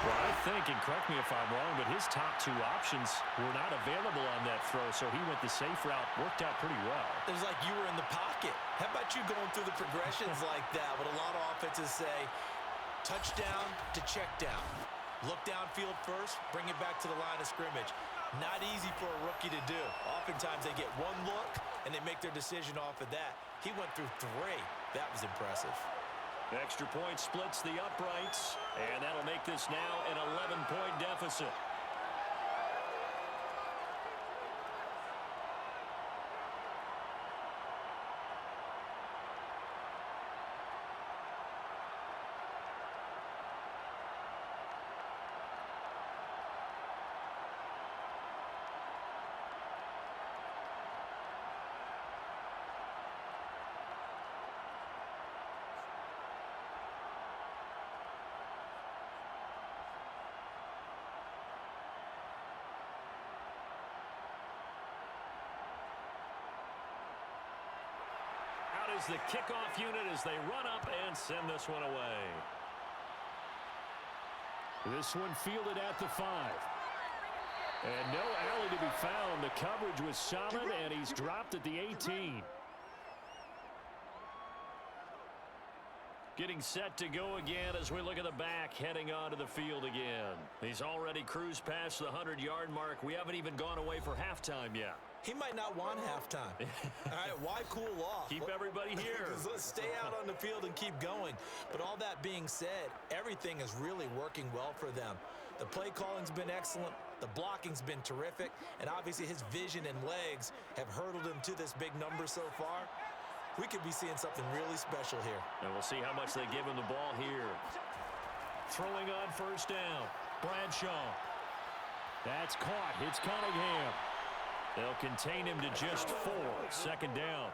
Well, I think, and correct me if I'm wrong, but his top 2 options were not available on that throw, so he went the safe route. Worked out pretty well. It was like you were in the pocket. How about you going through the progressions like that? What a lot of offenses say, touchdown to check down. Look downfield first, bring it back to the line of scrimmage. Not easy for a rookie to do. Oftentimes they get one look and they make their decision off of that. He went through 3. That was impressive. Extra point splits the uprights, and that'll make this now an 11-point deficit. Is the kickoff unit as they run up and send this one away. This one fielded at the 5. And no alley to be found. The coverage was solid, and he's dropped at the 18. Getting set to go again as we look at the back, heading onto the field again. He's already cruised past the 100-yard mark. We haven't even gone away for halftime yet. He might not want halftime. All right, why cool off? Keep everybody here. Let's stay out on the field and keep going. But all that being said, everything is really working well for them. The play calling's been excellent. The blocking's been terrific. And obviously his vision and legs have hurdled him to this big number so far. We could be seeing something really special here. And we'll see how much they give him the ball here. Throwing on first down. Bradshaw. That's caught. It's Cunningham. They'll contain him to just 4. Second down.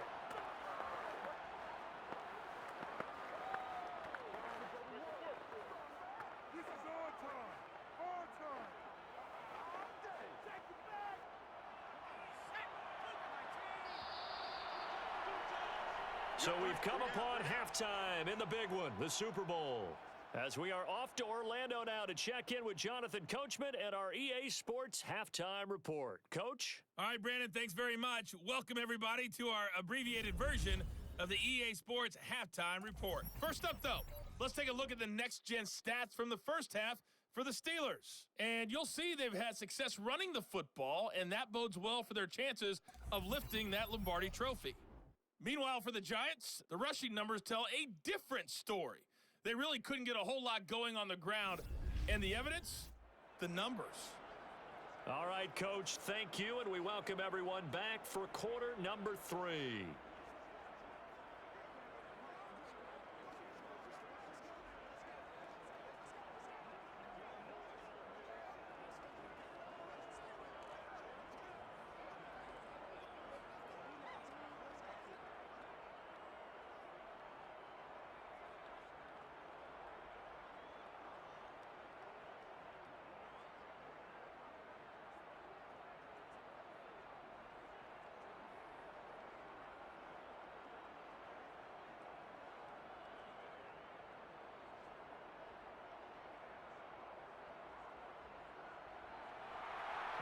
So we've come upon halftime in the big one, the Super Bowl. As we are off to Orlando now to check in with Jonathan Coachman and our EA Sports Halftime Report. Coach? All right, Brandon, thanks very much. Welcome, everybody, to our abbreviated version of the EA Sports Halftime Report. First up, though, let's take a look at the next-gen stats from the first half for the Steelers. And you'll see they've had success running the football, and that bodes well for their chances of lifting that Lombardi trophy. Meanwhile, for the Giants, the rushing numbers tell a different story. They really couldn't get a whole lot going on the ground. And the evidence? The numbers. All right, Coach, thank you, and we welcome everyone back for quarter number 3.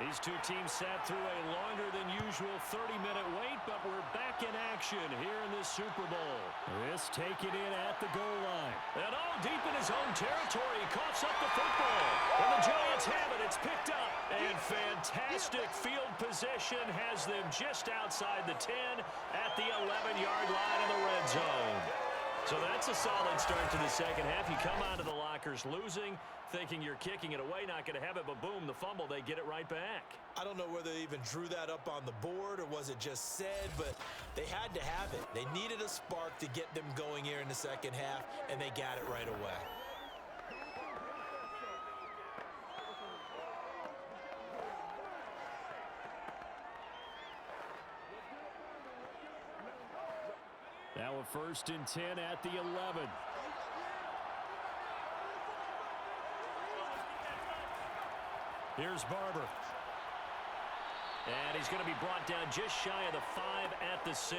These two teams sat through a longer than usual 30-minute wait, but we're back in action here in this Super Bowl. This taken in at the goal line. And deep in his own territory, he coughs up the football. And the Giants have it. It's picked up. And fantastic field position has them just outside the 10 at the 11-yard line of the red zone. So that's a solid start to the second half. You come out of the lockers losing, thinking you're kicking it away, not going to have it, but boom, the fumble, they get it right back. I don't know whether they even drew that up on the board or was it just said, but they had to have it. They needed a spark to get them going here in the second half, and they got it right away. Now a 1st and 10 at the 11. Here's Barber. And he's going to be brought down just shy of the 5 at the 6.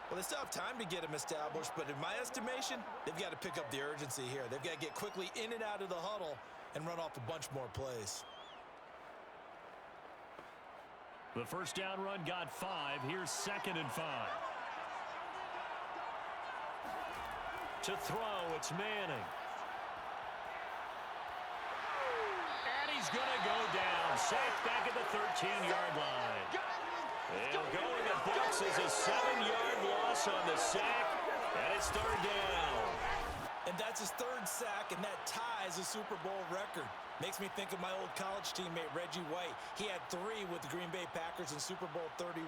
Well, they still have time to get him established, but in my estimation, they've got to pick up the urgency here. They've got to get quickly in and out of the huddle and run off a bunch more plays. The first down run got 5. Here's 2nd and 5. To throw, it's Manning. And he's going to go down. Sacked back at the 13-yard line. They'll go in the books as a 7-yard loss on the sack, and it's 3rd down. And that's his 3rd sack, and that ties a Super Bowl record. Makes me think of my old college teammate, Reggie White. He had 3 with the Green Bay Packers in Super Bowl 31.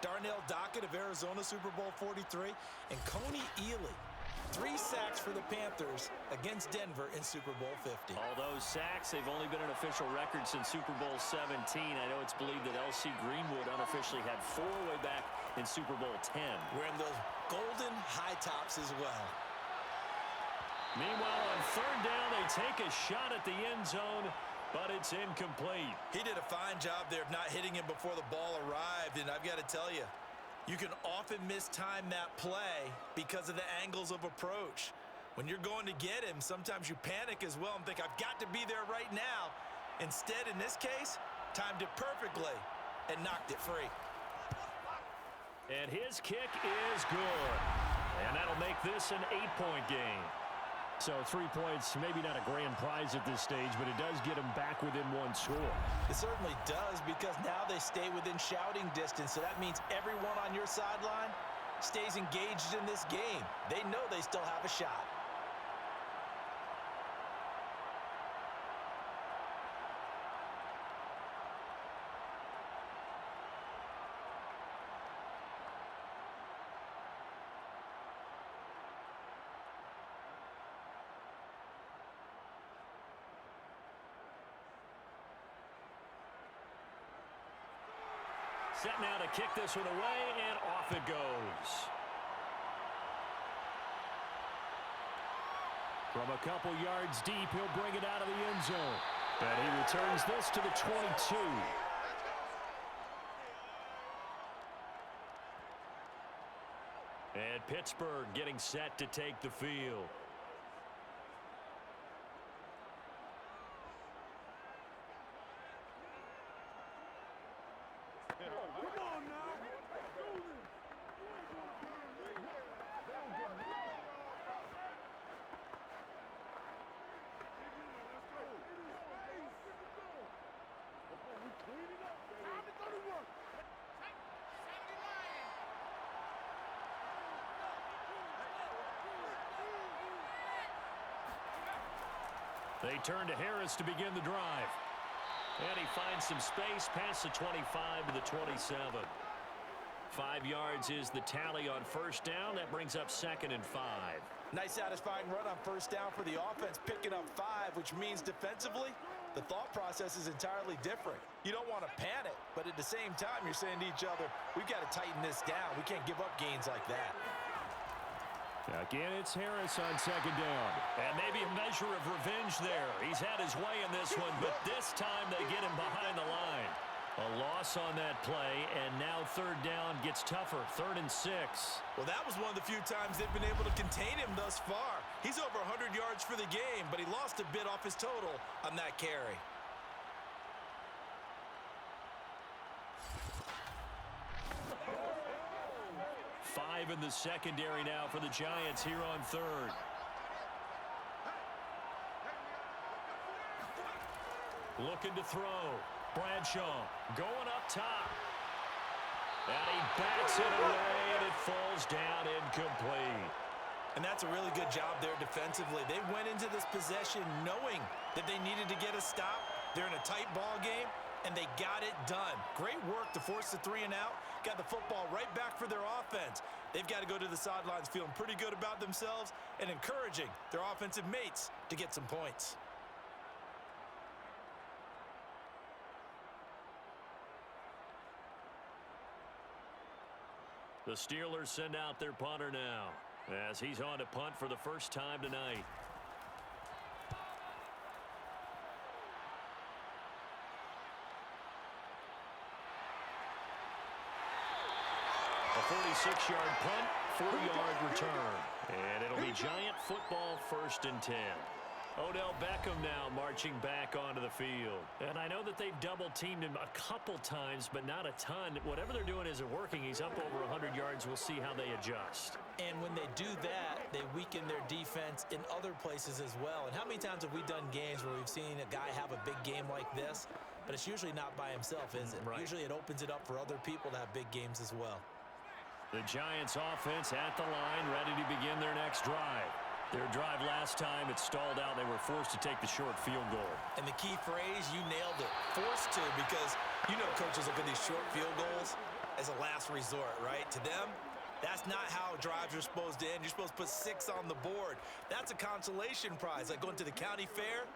Darnell Dockett of Arizona, Super Bowl 43. And Coney Ely, 3 sacks for the Panthers against Denver in Super Bowl 50. All those sacks, they've only been an official record since Super Bowl 17. I know it's believed that L.C. Greenwood unofficially had 4 way back in Super Bowl 10. Wearing those golden high tops as well. Meanwhile, on 3rd down, they take a shot at the end zone, but it's incomplete. He did a fine job there of not hitting him before the ball arrived, and I've got to tell you, you can often mistime that play because of the angles of approach. When you're going to get him, sometimes you panic as well and think, I've got to be there right now. Instead, in this case, timed it perfectly and knocked it free. And his kick is good. And that'll make this an 8-point game. So 3 points, maybe not a grand prize at this stage, but it does get them back within 1 score. It certainly does, because now they stay within shouting distance. So that means everyone on your sideline stays engaged in this game. They know they still have a shot. Set now to kick this one away, and off it goes. From a couple yards deep, he'll bring it out of the end zone. And he returns this to the 22. And Pittsburgh getting set to take the field. They turn to Harris to begin the drive. And he finds some space past the 25 to the 27. 5 yards is the tally on first down. That brings up 2nd and 5. Nice satisfying run on first down for the offense, picking up 5, which means defensively, the thought process is entirely different. You don't want to panic, but at the same time, you're saying to each other, we've got to tighten this down. We can't give up gains like that. Again, it's Harris on 2nd down. And maybe a measure of revenge there. He's had his way in this one, but this time they get him behind the line. A loss on that play, and now 3rd down gets tougher, 3rd and 6. Well, that was one of the few times they've been able to contain him thus far. He's over 100 yards for the game, but he lost a bit off his total on that carry. Five in the secondary now for the Giants here on 3rd. Looking to throw. Bradshaw going up top. And he backs it away, and it falls down incomplete. And that's a really good job there defensively. They went into this possession knowing that they needed to get a stop. They're in a tight ball game, and they got it done. Great work to force the 3 and out. Got the football right back for their offense. They've got to go to the sidelines feeling pretty good about themselves and encouraging their offensive mates to get some points. The Steelers send out their punter now as he's on to punt for the first time tonight. A 46-yard punt, 4-yard return. And it'll be Giant football 1st and 10. Odell Beckham now marching back onto the field. And I know that they've double-teamed him a couple times, but not a ton. Whatever they're doing isn't working. He's up over 100 yards. We'll see how they adjust. And when they do that, they weaken their defense in other places as well. And how many times have we done games where we've seen a guy have a big game like this, but it's usually not by himself, is it? Right. Usually it opens it up for other people to have big games as well. The Giants offense at the line, ready to begin their next drive. Their drive last time, it stalled out. They were forced to take the short field goal. And the key phrase, you nailed it. Forced to, because you know coaches look at these short field goals as a last resort, right? To them, that's not how drives are supposed to end. You're supposed to put 6 on the board. That's a consolation prize. Like going to the county fair,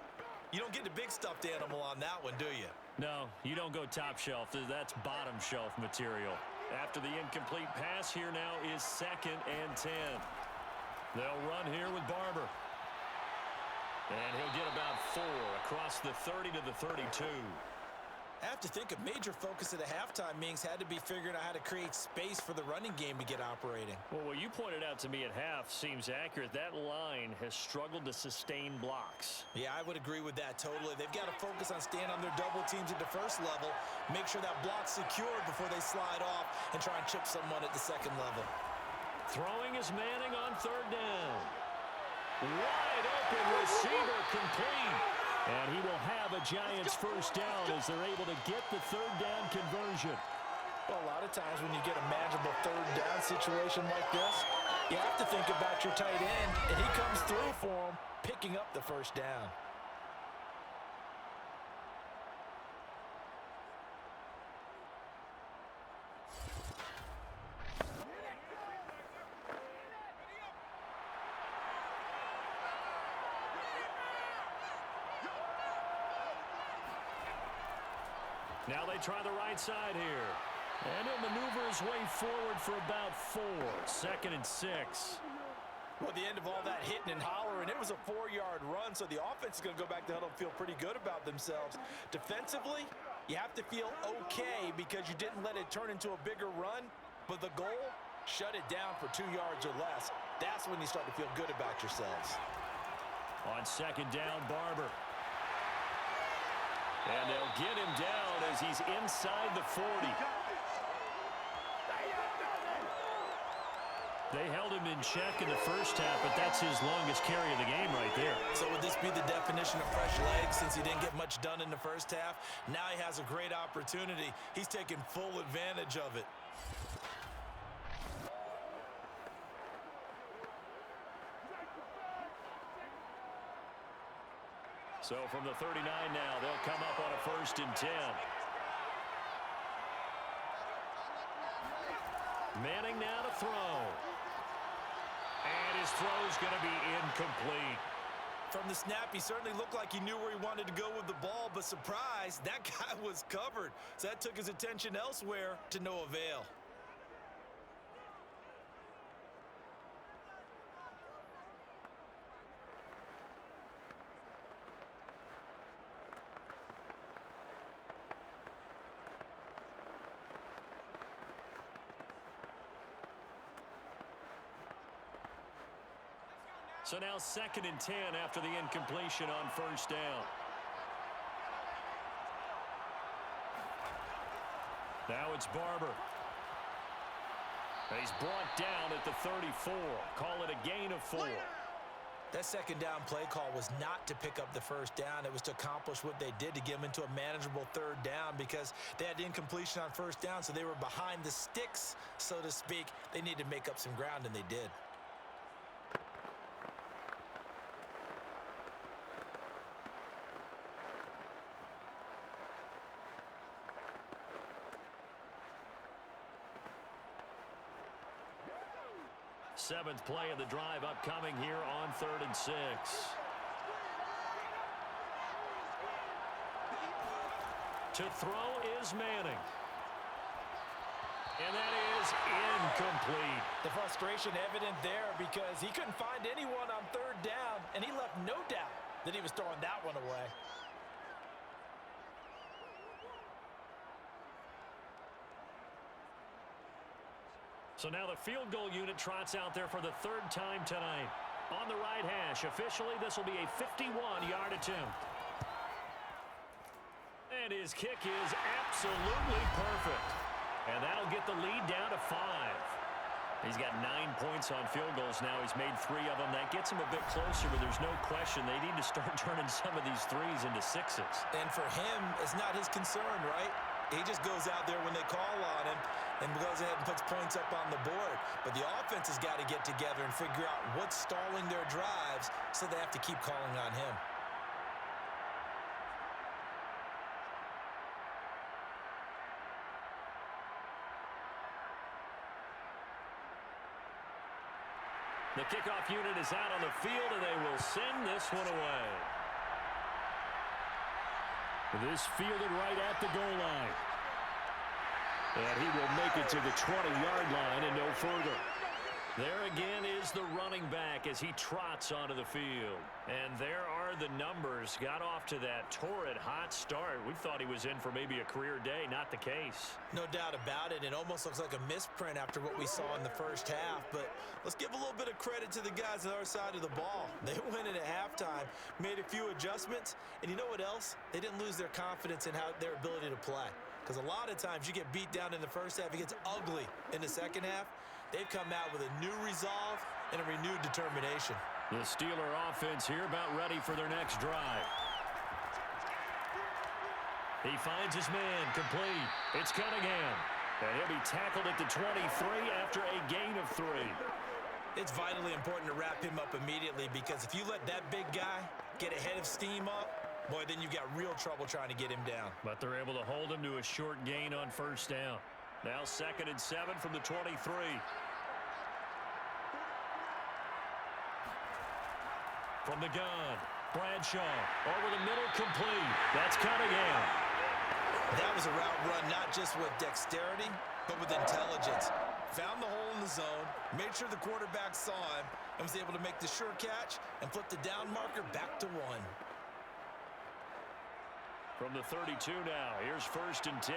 you don't get the big stuffed animal on that one, do you? No, you don't go top shelf. That's bottom shelf material. After the incomplete pass, here now is 2nd and 10. They'll run here with Barber. And he'll get about 4 across the 30 to the 32. I have to think a major focus at the halftime meetings had to be figuring out how to create space for the running game to get operating. Well, what you pointed out to me at half seems accurate. That line has struggled to sustain blocks. Yeah, I would agree with that totally. They've got to focus on staying on their double teams at the first level, make sure that block's secured before they slide off and try and chip someone at the second level. Throwing is Manning on 3rd down. Wide open receiver complete. And he will have a Giants first down as they're able to get the 3rd down conversion. Well, a lot of times when you get a manageable 3rd down situation like this, you have to think about your tight end, and he comes through for him, picking up the first down. Now they try the right side here. And he'll maneuver his way forward for about 4. 2nd and 6. Well, at the end of all that hitting and hollering, it was a 4-yard run, so the offense is going to go back to huddle and feel pretty good about themselves. Defensively, you have to feel okay because you didn't let it turn into a bigger run, but the goal, shut it down for 2 yards or less. That's when you start to feel good about yourselves. On 2nd down, Barber. And they'll get him down as he's inside the 40. They held him in check in the first half, but that's his longest carry of the game right there. So would this be the definition of fresh legs since he didn't get much done in the first half? Now he has a great opportunity. He's taking full advantage of it. So from the 39 now, they'll come up on a 1st first and 10. Manning now to throw. And his throw's going to be incomplete. From the snap, he certainly looked like he knew where he wanted to go with the ball, but surprise, that guy was covered. So that took his attention elsewhere to no avail. So now 2nd and 10 after the incompletion on first down. Now it's Barber. He's brought down at the 34. Call it a gain of 4. That second down play call was not to pick up the first down. It was to accomplish what they did to get them into a manageable third down because they had incompletion on first down, so they were behind the sticks, so to speak. They needed to make up some ground, and they did. Seventh play of the drive upcoming here on 3rd and 6. To throw is Manning. And that is incomplete. The frustration evident there because he couldn't find anyone on third down, and he left no doubt that he was throwing that one away. So now the field goal unit trots out there for the 3rd time tonight. On the right hash, officially this will be a 51-yard attempt. And his kick is absolutely perfect. And that'll get the lead down to 5. He's got 9 points on field goals now. He's made 3 of them. That gets him a bit closer, but there's no question they need to start turning some of these threes into 6s. And for him, it's not his concern, right? He just goes out there when they call on him and goes ahead and puts points up on the board. But the offense has got to get together and figure out what's stalling their drives, so they have to keep calling on him. The kickoff unit is out on the field, and they will send this one away. This fielded right at the goal line. And he will make it to the 20-yard line and no further. There again is the running back as he trots onto the field. And there are the numbers. Got off to that torrid hot start. We thought he was in for maybe a career day. Not the case. No doubt about it. It almost looks like a misprint after what we saw in the first half. But let's give a little bit of credit to the guys on our side of the ball. They went in at halftime, made a few adjustments. And you know what else? They didn't lose their confidence in their ability to play. Because a lot of times you get beat down in the first half. It gets ugly in the second half. They've come out with a new resolve and a renewed determination. The Steeler offense here about ready for their next drive. He finds his man complete. It's Cunningham. And he'll be tackled at the 23 after a gain of 3. It's vitally important to wrap him up immediately because if you let that big guy get a head of steam up, boy, then you've got real trouble trying to get him down. But they're able to hold him to a short gain on first down. Now 2nd and 7 from the 23. From the gun, Bradshaw over the middle, complete. That's Cunningham. That was a route run not just with dexterity, but with intelligence. Found the hole in the zone, made sure the quarterback saw him, and was able to make the sure catch and flip the down marker back to 1. From the 32 now, here's 1st and 10.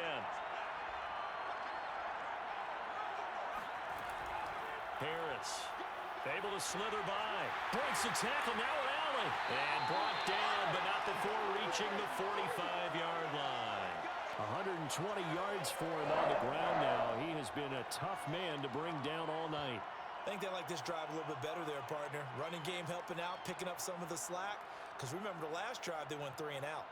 Harris, able to slither by. Breaks the tackle, now an alley. And brought down, but not before reaching the 45-yard line. 120 yards for him on the ground now. He has been a tough man to bring down all night. I think they like this drive a little bit better there, partner. Running game helping out, picking up some of the slack. Because remember the last drive, they went 3 and out.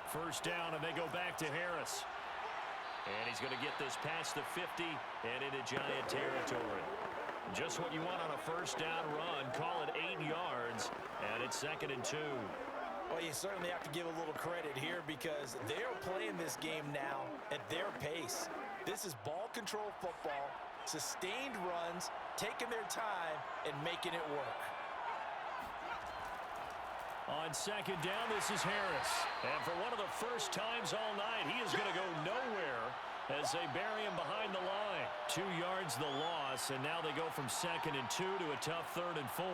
First down, and they go back to Harris. And he's going to get this past the 50 and into Giant territory. Just what you want on a first down run. Call it 8 yards, and it's 2nd and 2. Well, you certainly have to give a little credit here because they're playing this game now at their pace. This is ball control football, sustained runs, taking their time, and making it work. On 2nd down, this is Harris. And for one of the first times all night, he is going to go nowhere as they bury him behind the line. 2 yards the loss, and now they go from 2nd and 2 to a tough 3rd and 4.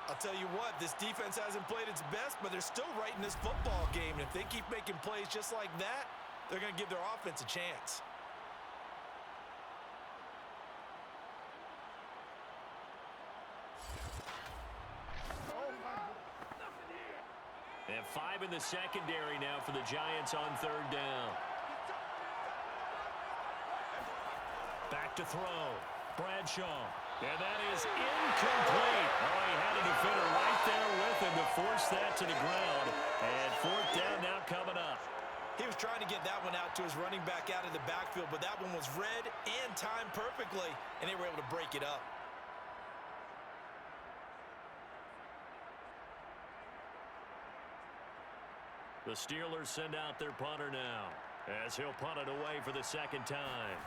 I'll tell you what, this defense hasn't played its best, but they're still right in this football game. And if they keep making plays just like that, they're going to give their offense a chance. And 5 in the secondary now for the Giants on 3rd down. Back to throw. Bradshaw. And that is incomplete. Oh, he had a defender right there with him to force that to the ground. And 4th down now coming up. He was trying to get that one out to his running back out of the backfield, but that one was read and timed perfectly, and they were able to break it up. The Steelers send out their punter now as he'll punt it away for the 2nd time.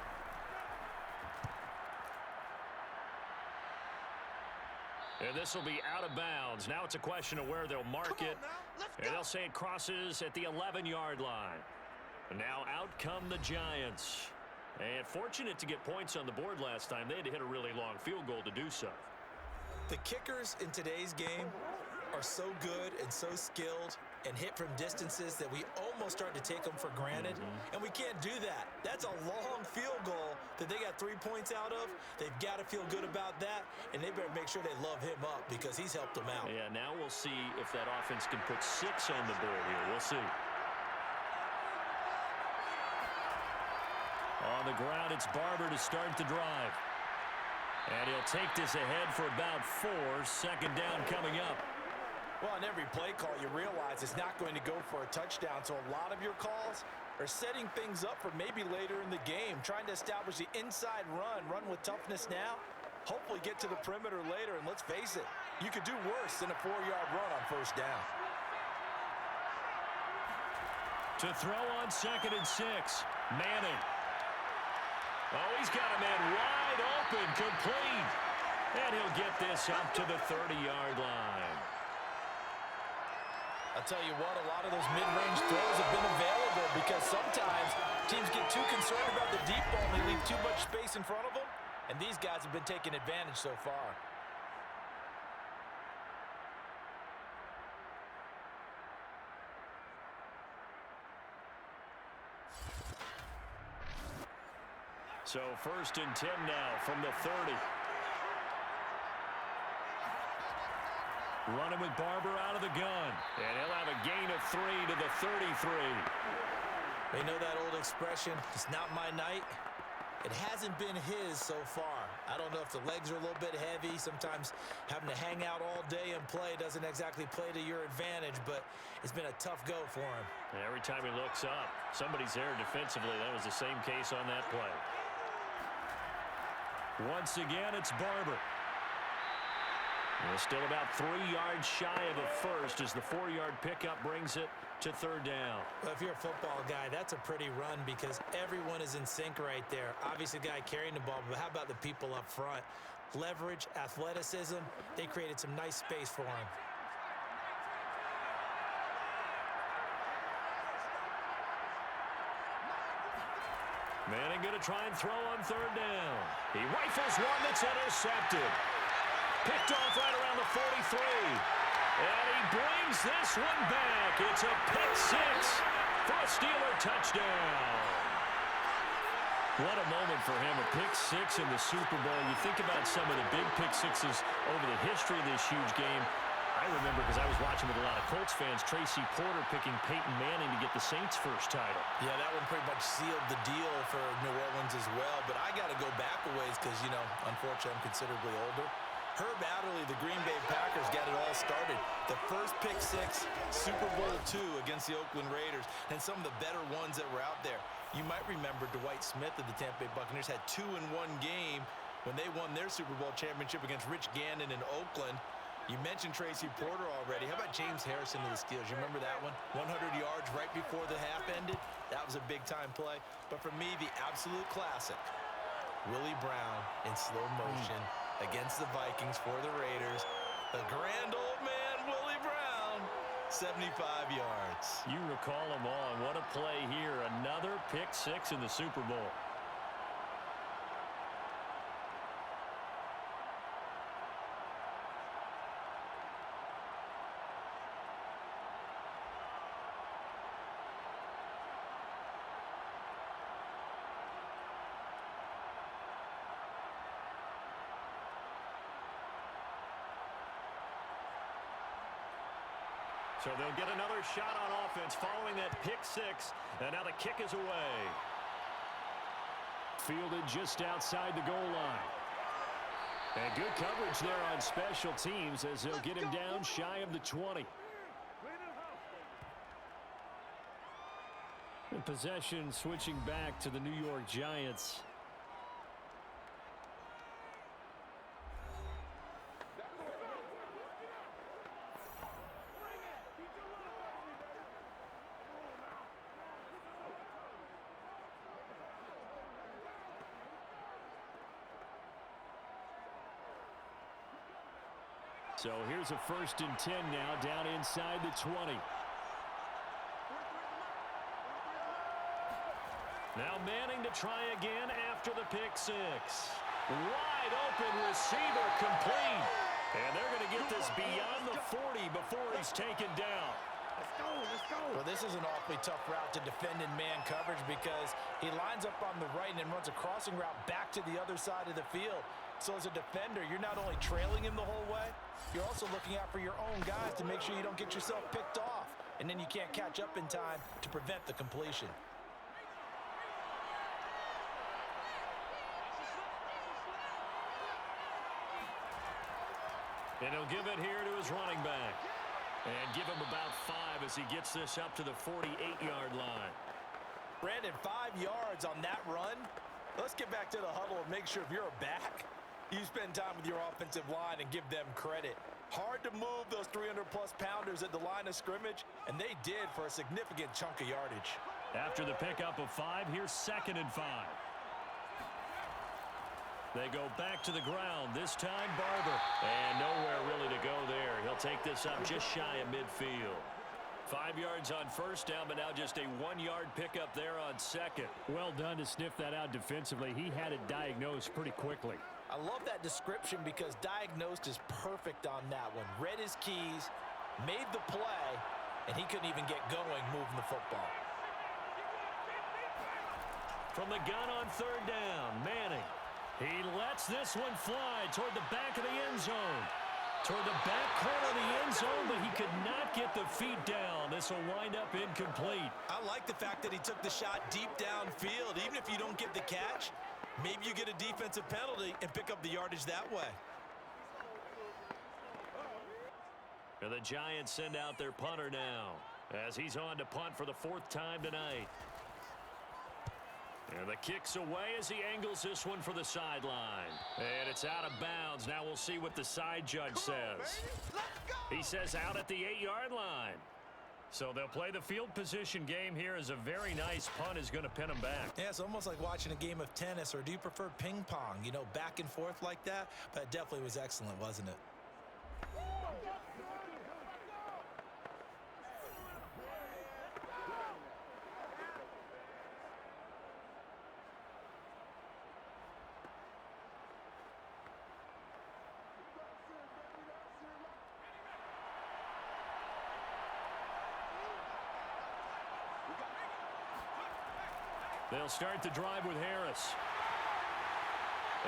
And this will be out of bounds. Now it's a question of where they'll mark it. And they'll say it crosses at the 11-yard line. And now out come the Giants. And fortunate to get points on the board last time. They had to hit a really long field goal to do so. The kickers in today's game are so good and so skilled and hit from distances that we almost start to take them for granted. And we can't do that. That's a long field goal that they got 3 points out of. They've got to feel good about that, and they better make sure they love him up because he's helped them out. Yeah, now we'll see if that offense can put 6 on the board here. We'll see. On the ground, it's Barber to start the drive. And he'll take this ahead for about 4. 2nd down coming up. Well, on every play call, you realize it's not going to go for a touchdown, so a lot of your calls are setting things up for maybe later in the game, trying to establish the inside run with toughness now, hopefully get to the perimeter later, and let's face it, you could do worse than a 4-yard run on 1st down. To throw on 2nd and 6, Manning. Oh, he's got a man wide open, complete. And he'll get this up to the 30-yard line. I'll tell you what, a lot of those mid-range throws have been available because sometimes teams get too concerned about the deep ball and they leave too much space in front of them, and these guys have been taking advantage so far. So 1st and 10 now from the 30. Running with Barber out of the gun. And he'll have a gain of 3 to the 33. They know that old expression, it's not my night. It hasn't been his so far. I don't know if the legs are a little bit heavy. Sometimes having to hang out all day and play doesn't exactly play to your advantage, but it's been a tough go for him. And every time he looks up, somebody's there defensively. That was the same case on that play. Once again, it's Barber. Still about 3 yards shy of a first as the 4-yard pickup brings it to 3rd down. Well, if you're a football guy, that's a pretty run because everyone is in sync right there. Obviously, the guy carrying the ball, but how about the people up front? Leverage, athleticism, they created some nice space for him. Manning going to try and throw on 3rd down. He rifles one that's intercepted. Picked off right around the 43. And he brings this one back. It's a pick 6 for a Steeler touchdown. What a moment for him, a pick 6 in the Super Bowl. You think about some of the big pick 6s over the history of this huge game. I remember because I was watching with a lot of Colts fans, Tracy Porter picking Peyton Manning to get the Saints' first title. Yeah, that one pretty much sealed the deal for New Orleans as well. But I got to go back a ways because, you know, unfortunately I'm considerably older. Herb Adderley, the Green Bay Packers, got it all started. The first pick six, Super Bowl II against the Oakland Raiders, and some of the better ones that were out there. You might remember Dwight Smith of the Tampa Bay Buccaneers had 2 in one game when they won their Super Bowl championship against Rich Gannon in Oakland. You mentioned Tracy Porter already. How about James Harrison of the Steelers? You remember that one? 100 yards right before the half ended. That was a big-time play. But for me, the absolute classic, Willie Brown in slow motion against the Vikings for the Raiders. The grand old man, Willie Brown, 75 yards. You recall them all. What a play here. Another pick six in the Super Bowl. So they'll get another shot on offense following that pick six. And now the kick is away. Fielded just outside the goal line. And good coverage there on special teams as they'll get him down shy of the 20. And possession switching back to the New York Giants. So here's a 1st and 10 now down inside the 20. Now Manning to try again after the pick six. Wide open receiver complete. And they're going to get this beyond the 40 before he's taken down. Let's go. Well, this is an awfully tough route to defend in man coverage because he lines up on the right and then runs a crossing route back to the other side of the field. So as a defender, you're not only trailing him the whole way, you're also looking out for your own guys to make sure you don't get yourself picked off. And then you can't catch up in time to prevent the completion. And he'll give it here to his running back. And give him about 5 as he gets this up to the 48-yard line. Brandon, 5 yards on that run. Let's get back to the huddle and make sure if you're a back, you spend time with your offensive line and give them credit. Hard to move those 300-plus pounders at the line of scrimmage, and they did for a significant chunk of yardage. After the pickup of 5, here's 2nd and 5. They go back to the ground, this time Barber. And nowhere really to go there. He'll take this up just shy of midfield. 5 yards on 1st down, but now just a 1-yard pickup there on 2nd. Well done to sniff that out defensively. He had it diagnosed pretty quickly. I love that description because diagnosed is perfect on that one. Read his keys, made the play, and he couldn't even get going moving the football. From the gun on 3rd down, Manning. He lets this one fly toward the back of the end zone. Toward the back corner of the end zone, but he could not get the feet down. This will wind up incomplete. I like the fact that he took the shot deep downfield. Even if you don't get the catch, maybe you get a defensive penalty and pick up the yardage that way. And the Giants send out their punter now as he's on to punt for the 4th time tonight. And the kick's away as he angles this one for the sideline. And it's out of bounds. Now we'll see what the side judge says. He says out at the 8-yard line. So they'll play the field position game here as a very nice punt is going to pin them back. Yeah, it's almost like watching a game of tennis, or do you prefer ping pong? You know, back and forth like that? But it definitely was excellent, wasn't it? They'll start the drive with Harris.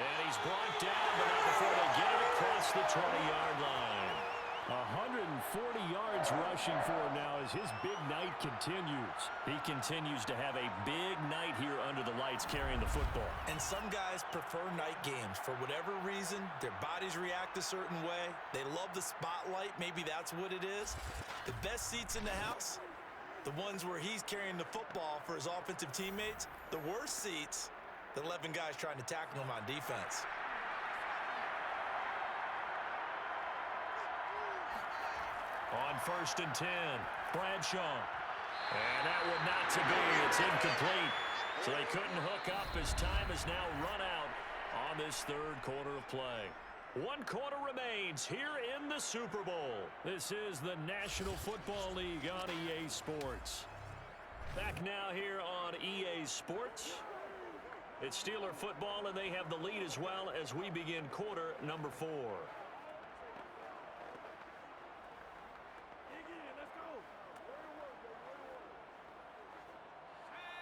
And he's brought down, but not before they get it across the 20-yard line. 40 yards rushing for him now as his big night continues. He continues to have a big night here under the lights carrying the football. And some guys prefer night games. For whatever reason, their bodies react a certain way. They love the spotlight. Maybe that's what it is. The best seats in the house, the ones where he's carrying the football for his offensive teammates. The worst seats, the 11 guys trying to tackle him on defense. On 1st and 10, Bradshaw. And that one not to be. It's incomplete. So they couldn't hook up as time has now run out on this third quarter of play. 1 quarter remains here in the Super Bowl. This is the National Football League on EA Sports. Back now here on EA Sports. It's Steeler football, and they have the lead as well as we begin quarter number 4.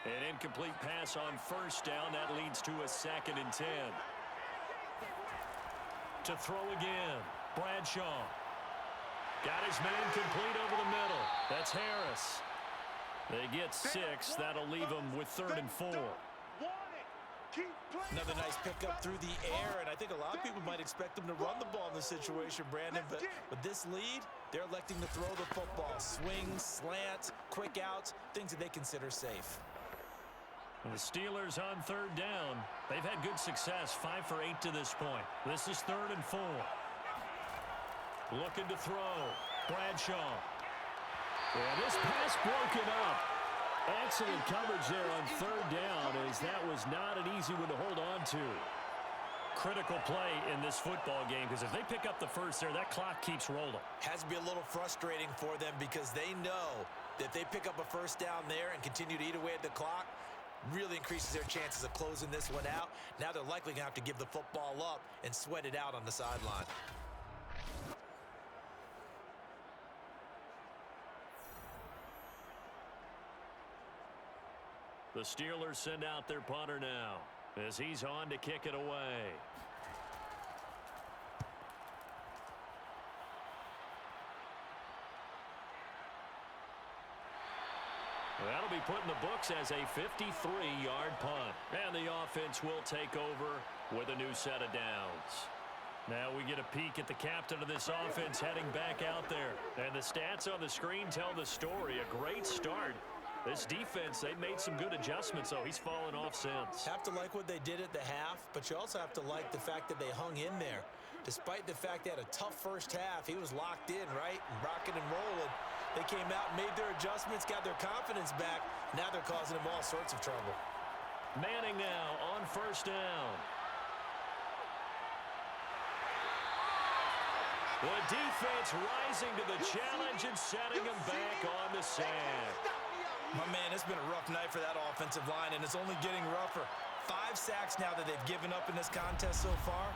An incomplete pass on 1st down. That leads to a 2nd and 10. To throw again. Bradshaw. Got his man complete over the middle. That's Harris. They get 6. That'll leave them with 3rd and 4. Another nice pickup through the air, and I think a lot of people might expect them to run the ball in this situation, Brandon, but with this lead, they're electing to throw the football. Swings, slants, quick outs, things that they consider safe. The Steelers on 3rd down. They've had good success, 5 for 8 to this point. This is 3rd and 4. Looking to throw. Bradshaw. And this pass broken up. Excellent coverage there on 3rd down, as that was not an easy one to hold on to. Critical play in this football game, because if they pick up the first there, that clock keeps rolling. Has to be a little frustrating for them because they know that if they pick up a first down there and continue to eat away at the clock, really increases their chances of closing this one out. Now they're likely going to have to give the football up and sweat it out on the sideline. The Steelers send out their punter now as he's on to kick it away. That'll be put in the books as a 53-yard punt. And the offense will take over with a new set of downs. Now we get a peek at the captain of this offense heading back out there. And the stats on the screen tell the story. A great start. This defense, they made some good adjustments, so he's fallen off since. Have to like what they did at the half, but you also have to like the fact that they hung in there. Despite the fact they had a tough first half, he was locked in, right? And rocking and rolling. They came out, made their adjustments, got their confidence back. Now they're causing them all sorts of trouble. Manning now on 1st down. The defense rising to the challenge and setting them back on the sand. My man, it's been a rough night for that offensive line, and it's only getting rougher. 5 sacks now that they've given up in this contest so far.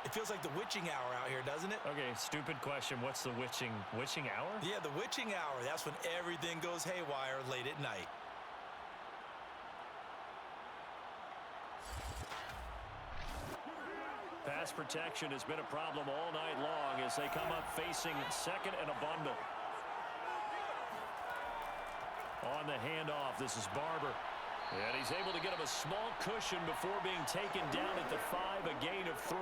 It feels like the witching hour out here, doesn't it? Okay, stupid question. What's the witching hour? Yeah, the witching hour. That's when everything goes haywire late at night. Pass protection has been a problem all night long as they come up facing 2nd and a bundle. On the handoff, this is Barber. And he's able to get him a small cushion before being taken down at the 5, a gain of 3.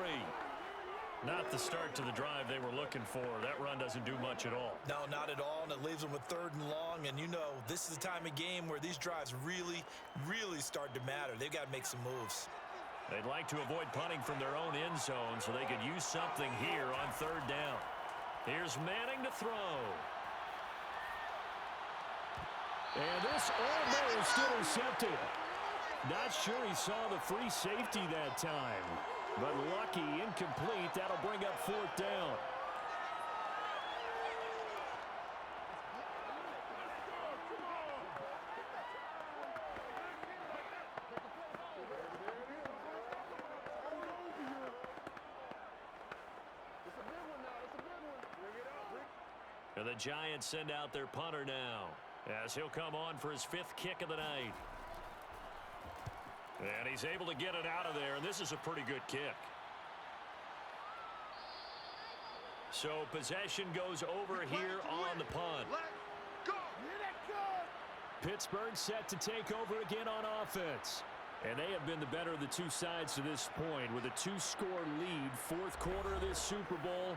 Not the start to the drive they were looking for. That run doesn't do much at all. No, not at all, and it leaves them with 3rd and long. And you know, this is the time of game where these drives really, really start to matter. They've got to make some moves. They'd like to avoid punting from their own end zone so they could use something here on 3rd down. Here's Manning to throw. And this almost intercepted. Not sure he saw the free safety that time. But lucky, incomplete. That'll bring up 4th down. And the Giants send out their punter now, as he'll come on for his 5th kick of the night. And he's able to get it out of there, and this is a pretty good kick. So possession goes over here on the punt. Pittsburgh set to take over again on offense. And they have been the better of the two sides to this point with a 2-score lead, fourth quarter of this Super Bowl,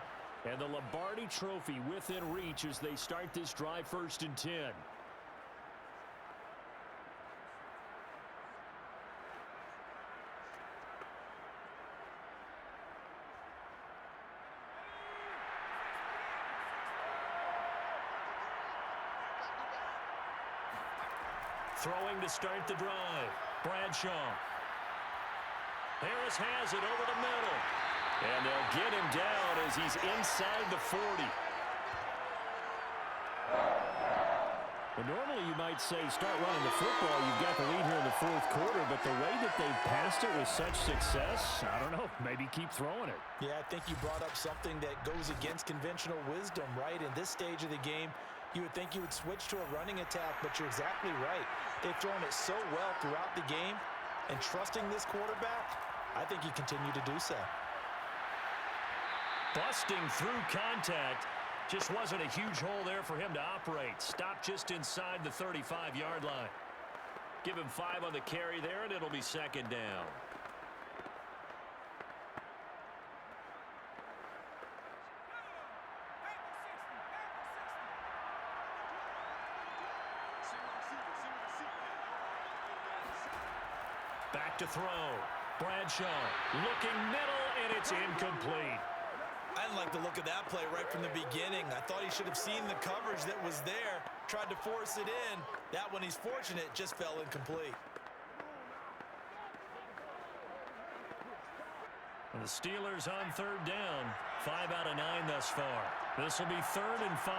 and the Lombardi Trophy within reach as they start this drive 1st and 10. Throwing to start the drive. Bradshaw. Harris has it over the middle. And they'll get him down as he's inside the 40. Well, normally you might say start running the football. You've got the lead here in the fourth quarter, but the way that they've passed it with such success, I don't know, maybe keep throwing it. Yeah, I think you brought up something that goes against conventional wisdom, right? In this stage of the game, you would think you would switch to a running attack, but you're exactly right. They've thrown it so well throughout the game, and trusting this quarterback, I think you continue to do so. Busting through contact. Just wasn't a huge hole there for him to operate. Stopped just inside the 35-yard line. Give him 5 on the carry there, and it'll be second down. Back to throw. Bradshaw looking middle, and it's incomplete. I didn't like the look of that play right from the beginning. I thought he should have seen the coverage that was there, tried to force it in. That one, he's fortunate, just fell incomplete. And the Steelers on 3rd down. 5 out of 9 thus far. This will be 3rd and 5.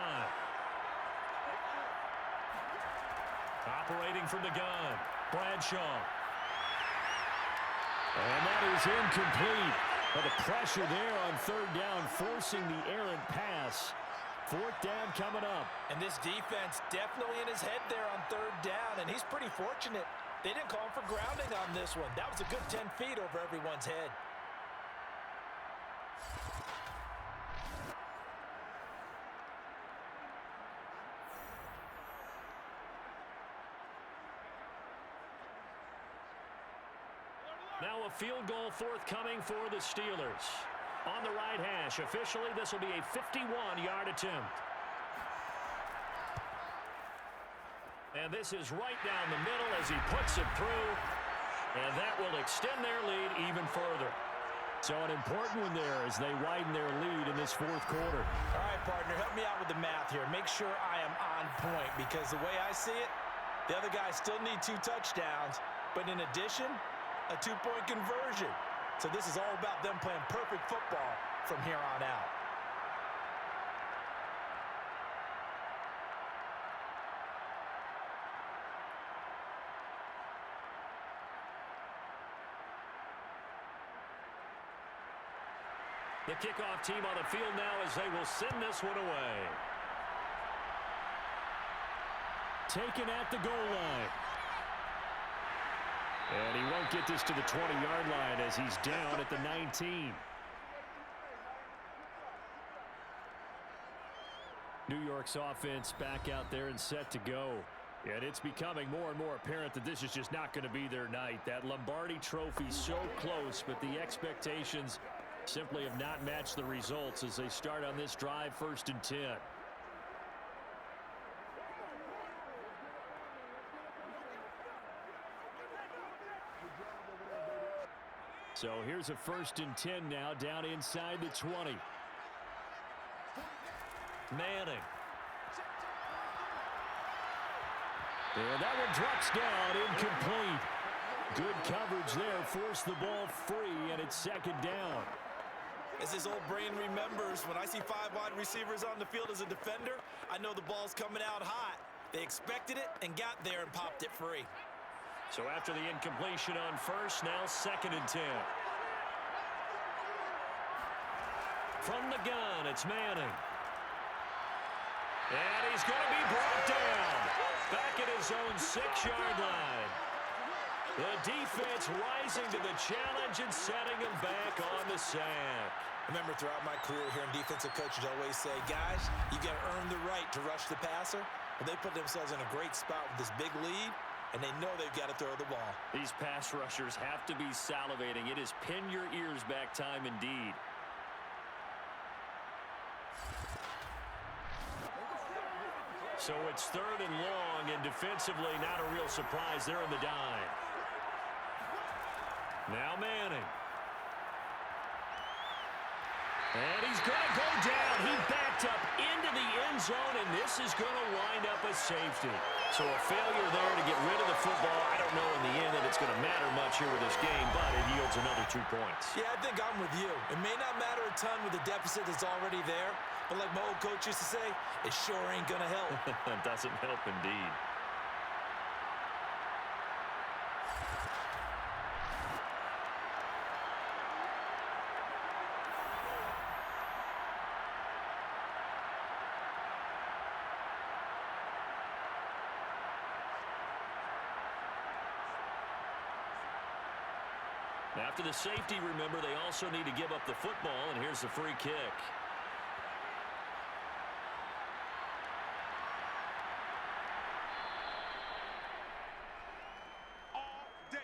Operating from the gun. Bradshaw. And that is incomplete. But the pressure there on 3rd down, forcing the errant pass. 4th down coming up. And this defense definitely in his head there on 3rd down, and he's pretty fortunate. They didn't call him for grounding on this one. That was a good 10 feet over everyone's head. Now a field goal forthcoming for the Steelers. On the right hash, officially this will be a 51-yard attempt. And this is right down the middle as he puts it through. And that will extend their lead even further. So an important one there as they widen their lead in this fourth quarter. All right, partner, help me out with the math here. Make sure I am on point, because the way I see it, the other guys still need 2 touchdowns. But in addition, a 2-point conversion. So this is all about them playing perfect football from here on out. The kickoff team on the field now as they will send this one away. Taken at the goal line. And he won't get this to the 20-yard line as he's down at the 19. New York's offense back out there and set to go. And it's becoming more and more apparent that this is just not going to be their night. That Lombardi Trophy so close, but the expectations simply have not matched the results as they start on this drive 1st and 10. So here's a 1st and 10 now down inside the 20. Manning. And that one drops down, incomplete. Good coverage there, forced the ball free, and it's 2nd down. As his old brain remembers, when I see 5 wide receivers on the field as a defender, I know the ball's coming out hot. They expected it and got there and popped it free. So after the incompletion on 1st, now 2nd and 10. From the gun, it's Manning. And he's going to be brought down. Back at his own 6-yard line. The defense rising to the challenge and setting him back on the sack. Remember, throughout my career here in defensive coaches always say, guys, you got to earn the right to rush the passer. Well, they put themselves in a great spot with this big lead, and they know they've got to throw the ball. These pass rushers have to be salivating. It is pin your ears back time indeed. So it's 3rd and long, and defensively not a real surprise there in the dime. Now Manning. And he's going to go down. He backed up into the end zone, and this is going to wind up a safety. So a failure there to get rid of the football. I don't know in the end that it's going to matter much here with this game, but it yields another 2 points. Yeah, I think I'm with you. It may not matter a ton with the deficit that's already there, but like my old coach used to say, it sure ain't going to help. It doesn't help indeed. After the safety, remember, they also need to give up the football, and here's the free kick. All day.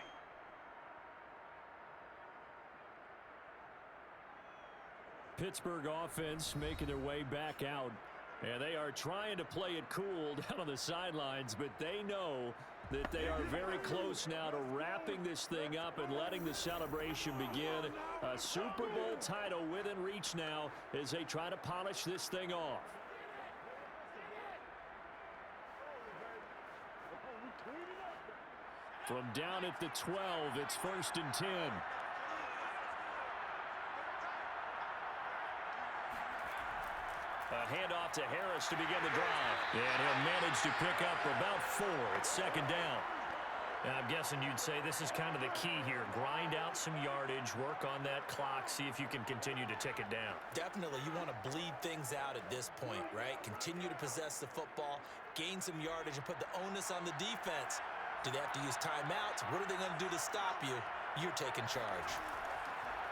Pittsburgh offense making their way back out, and they are trying to play it cool down on the sidelines, but they know that they are very close now to wrapping this thing up and letting the celebration begin. A Super Bowl title within reach now as they try to polish this thing off. From down at the 12, it's 1st and 10. A handoff to Harris to begin the drive. And he'll manage to pick up about 4. It's 2nd down. Now, I'm guessing you'd say this is kind of the key here. Grind out some yardage, work on that clock, see if you can continue to tick it down. Definitely, you want to bleed things out at this point, right? Continue to possess the football, gain some yardage, and put the onus on the defense. Do they have to use timeouts? What are they going to do to stop you? You're taking charge.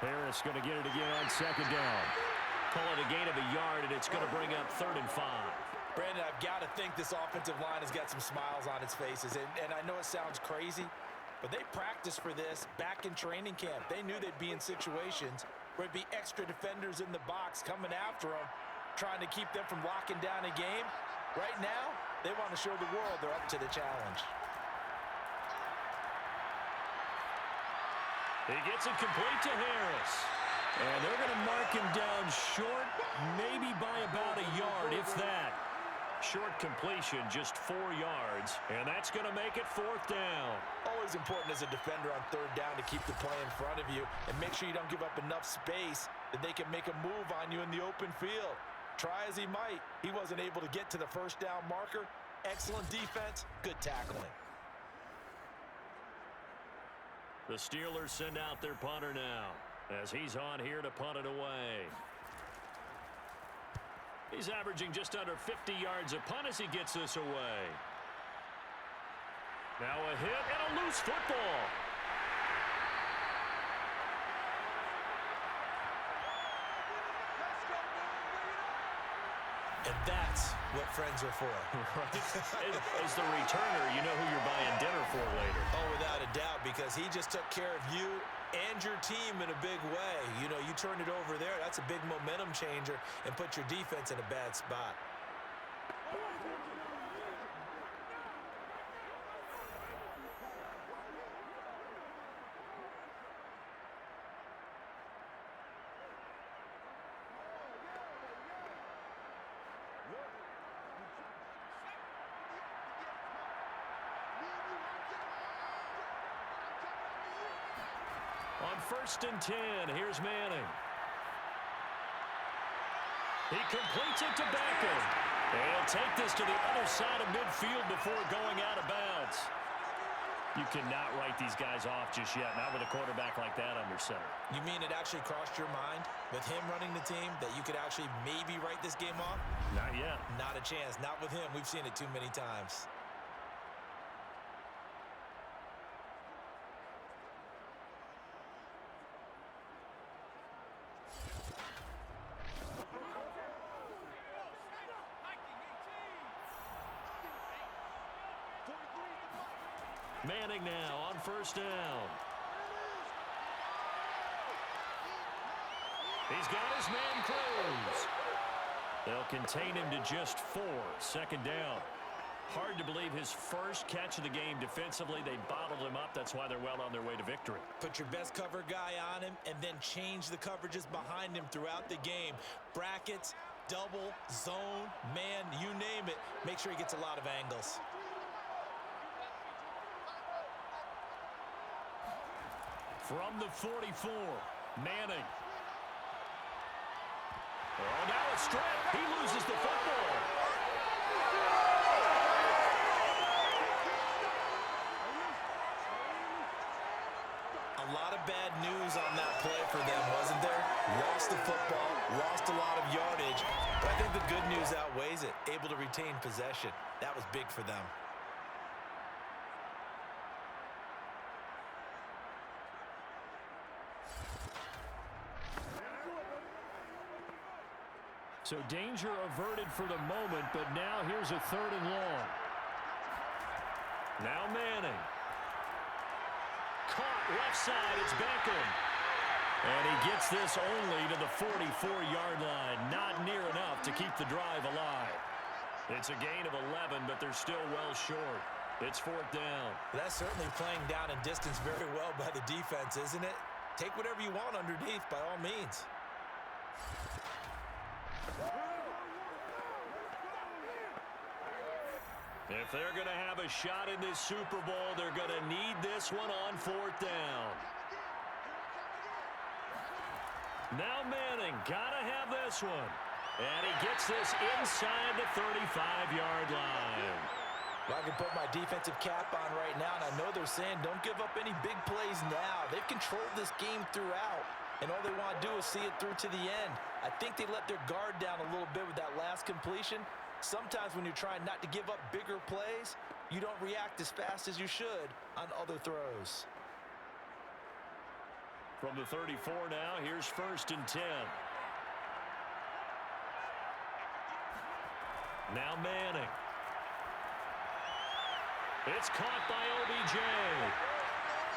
Harris going to get it again on 2nd down. Call it a gain of a yard, and it's going to bring up 3rd and 5. Brandon, I've got to think this offensive line has got some smiles on its faces. And I know it sounds crazy, but they practiced for this back in training camp. They knew they'd be in situations where it'd be extra defenders in the box coming after them, trying to keep them from locking down a game. Right now, they want to show the world they're up to the challenge. He gets it complete to Harris. And they're going to mark him down short, maybe by about a yard, if that. Short completion, just 4 yards, and that's going to make it 4th down. Always important as a defender on 3rd down to keep the play in front of you and make sure you don't give up enough space that they can make a move on you in the open field. Try as he might, he wasn't able to get to the 1st down marker. Excellent defense, good tackling. The Steelers send out their punter now, as he's on here to punt it away. He's averaging just under 50 yards a punt as he gets this away. Now a hit and a loose football. And that's what friends are for. As the returner, you know who you're buying dinner for later. Oh, without a doubt, because he just took care of you and your team in a big way. You know, you turn it over there, that's a big momentum changer and put your defense in a bad spot. On 1st and 10, here's Manning. He completes it to Beckham. He'll take this to the other side of midfield before going out of bounds. You cannot write these guys off just yet, not with a quarterback like that under center. You mean it actually crossed your mind with him running the team that you could actually maybe write this game off? Not yet. Not a chance. Not with him. We've seen it too many times. Manning now on first down. He's got his man Cruz. They'll contain him to just 4. Second down. Hard to believe his first catch of the game defensively. They bottled him up. That's why they're well on their way to victory. Put your best cover guy on him and then change the coverages behind him throughout the game. Brackets, double, zone, man, you name it. Make sure he gets a lot of angles. From the 44, Manning. Oh, now it's stripped. He loses the football. A lot of bad news on that play for them, wasn't there? Lost the football, lost a lot of yardage, but I think the good news outweighs it. Able to retain possession. That was big for them. So danger averted for the moment, but now here's a 3rd and long. Now Manning. Caught left side, it's Beckham. And he gets this only to the 44-yard line. Not near enough to keep the drive alive. It's a gain of 11, but they're still well short. It's 4th down. That's certainly playing down in distance very well by the defense, isn't it? Take whatever you want underneath by all means. If they're going to have a shot in this Super Bowl, they're going to need this one on 4th down. Now Manning, got to have this one. And he gets this inside the 35-yard line. Well, I can put my defensive cap on right now, and I know they're saying don't give up any big plays now. They've controlled this game throughout, and all they want to do is see it through to the end. I think they let their guard down a little bit with that last completion. Sometimes when you're trying not to give up bigger plays, you don't react as fast as you should on other throws. From the 34 now, here's 1st and 10. Now Manning. It's caught by OBJ.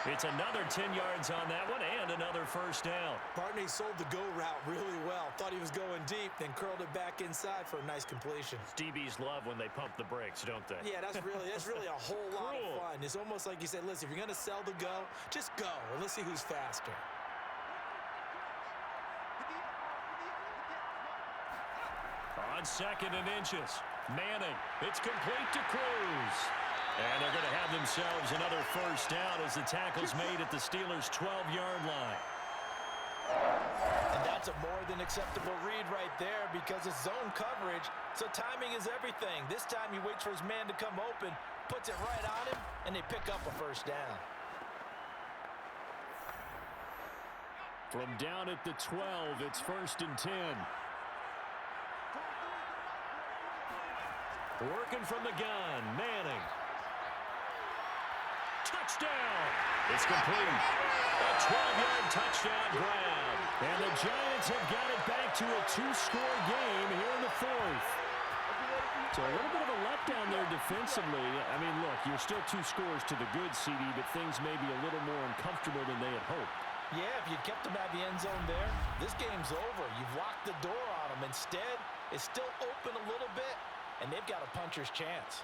It's another 10 yards on that one and another 1st down. Barney sold the go route really well. Thought he was going deep, then curled it back inside for a nice completion. DBs love when they pump the brakes, don't they? Yeah, that's really a whole lot of fun. It's almost like you said, listen, if you're going to sell the go, just go, and let's see who's faster. On 2nd and inches, Manning. It's complete to Cruz. And they're going to have themselves another 1st down as the tackle's made at the Steelers' 12-yard line. And that's a more than acceptable read right there because it's zone coverage, so timing is everything. This time he waits for his man to come open, puts it right on him, and they pick up a 1st down. From down at the 12, it's 1st and 10. Working from the gun, Manning. Touchdown! It's complete. A 12-yard touchdown grab. And the Giants have got it back to a 2-score game here in the 4th. So a little bit of a letdown there defensively. I mean, look, you're still 2 scores to the good, CD, but things may be a little more uncomfortable than they had hoped. Yeah, if you kept them out of the end zone there, this game's over. You've locked the door on them. Instead, it's still open a little bit, and they've got a puncher's chance.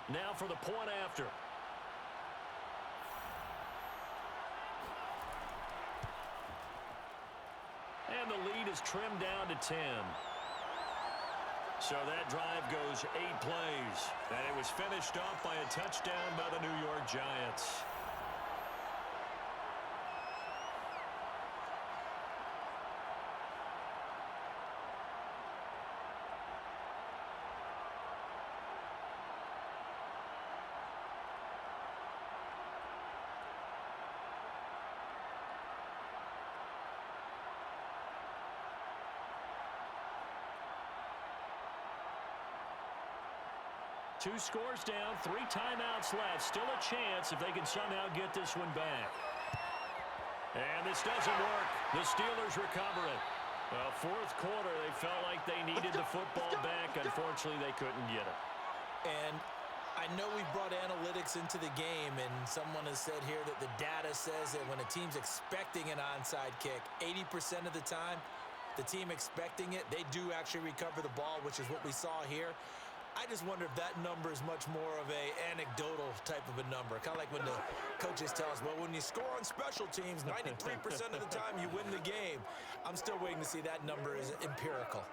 Now for the point after. And the lead is trimmed down to 10. So that drive goes 8 plays. And it was finished off by a touchdown by the New York Giants. Two scores down, 3 timeouts left. Still a chance if they can somehow get this one back. And this doesn't work. The Steelers recover it. Well, fourth quarter, they felt like they needed the football back. Unfortunately, they couldn't get it. And I know we brought analytics into the game, and someone has said here that the data says that when a team's expecting an onside kick, 80% of the time, the team expecting it, they do actually recover the ball, which is what we saw here. I just wonder if that number is much more of a anecdotal type of a number. Kind of like when the coaches tell us, well, when you score on special teams, 93% of the time you win the game. I'm still waiting to see that number is empirical.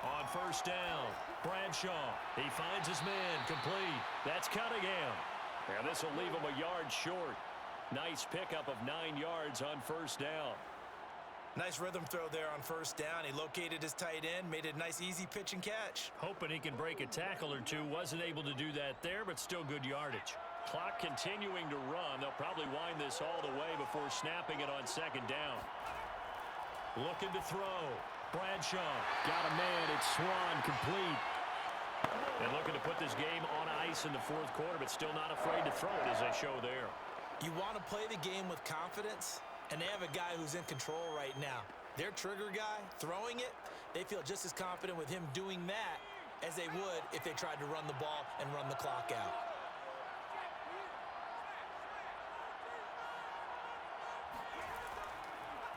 On first down, Bradshaw. He finds his man complete. That's Cunningham. And this will leave him a yard short. Nice pickup of 9 yards on first down. Nice rhythm throw there on first down. He located his tight end, made it a nice easy pitch and catch. Hoping he can break a tackle or two. Wasn't able to do that there, but still good yardage. Clock continuing to run. They'll probably wind this all the way before snapping it on second down. Looking to throw. Bradshaw got a man. It's Swan complete. And looking to put this game on ice in the fourth quarter, but still not afraid to throw it as they show there. You want to play the game with confidence, and they have a guy who's in control right now. Their trigger guy, throwing it, they feel just as confident with him doing that as they would if they tried to run the ball and run the clock out.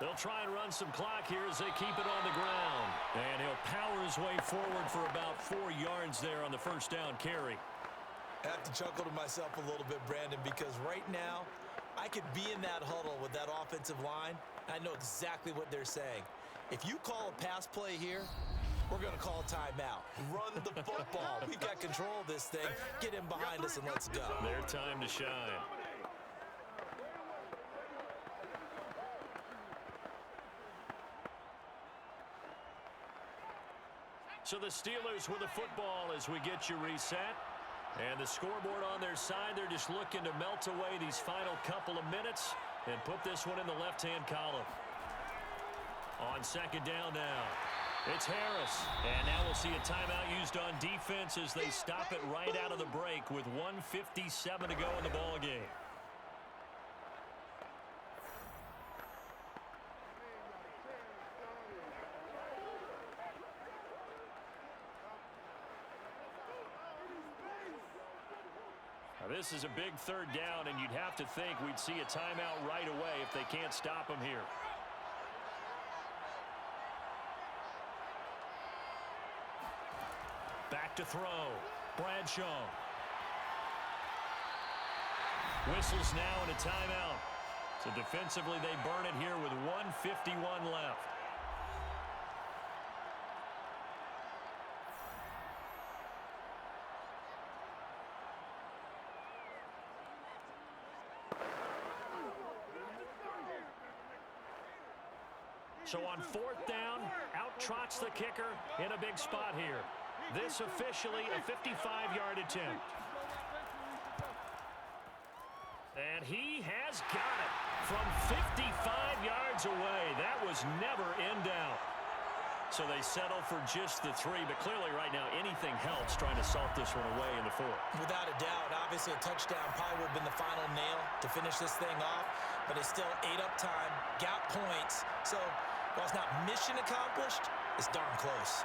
They'll try and run some clock here as they keep it on the ground. And he'll power his way forward for about 4 yards there on the first down carry. I have to chuckle to myself a little bit, Brandon, because right now I could be in that huddle with that offensive line. I know exactly what they're saying. If you call a pass play here, we're going to call a timeout. Run the football. We've got control of this thing. Get in behind us and let's go. Their time to shine. So the Steelers with the football as we get you reset. And the scoreboard on their side, they're just looking to melt away these final couple of minutes and put this one in the left-hand column. On second down now, it's Harris. And now we'll see a timeout used on defense as they stop it right out of the break with 1:57 to go in the ballgame. This is a big third down, and you'd have to think we'd see a timeout right away if they can't stop him here. Back to throw. Bradshaw. Whistles now and a timeout. So defensively, they burn it here with 1:51 left. So on fourth down, out trots the kicker in a big spot here. This officially a 55-yard attempt. And he has got it from 55 yards away. That was never in doubt. So they settle for just the 3, but clearly right now anything helps trying to salt this one away in the 4th. Without a doubt, obviously a touchdown probably would have been the final nail to finish this thing off, but it's still ate up time, got points. So while it's not mission accomplished, it's darn close.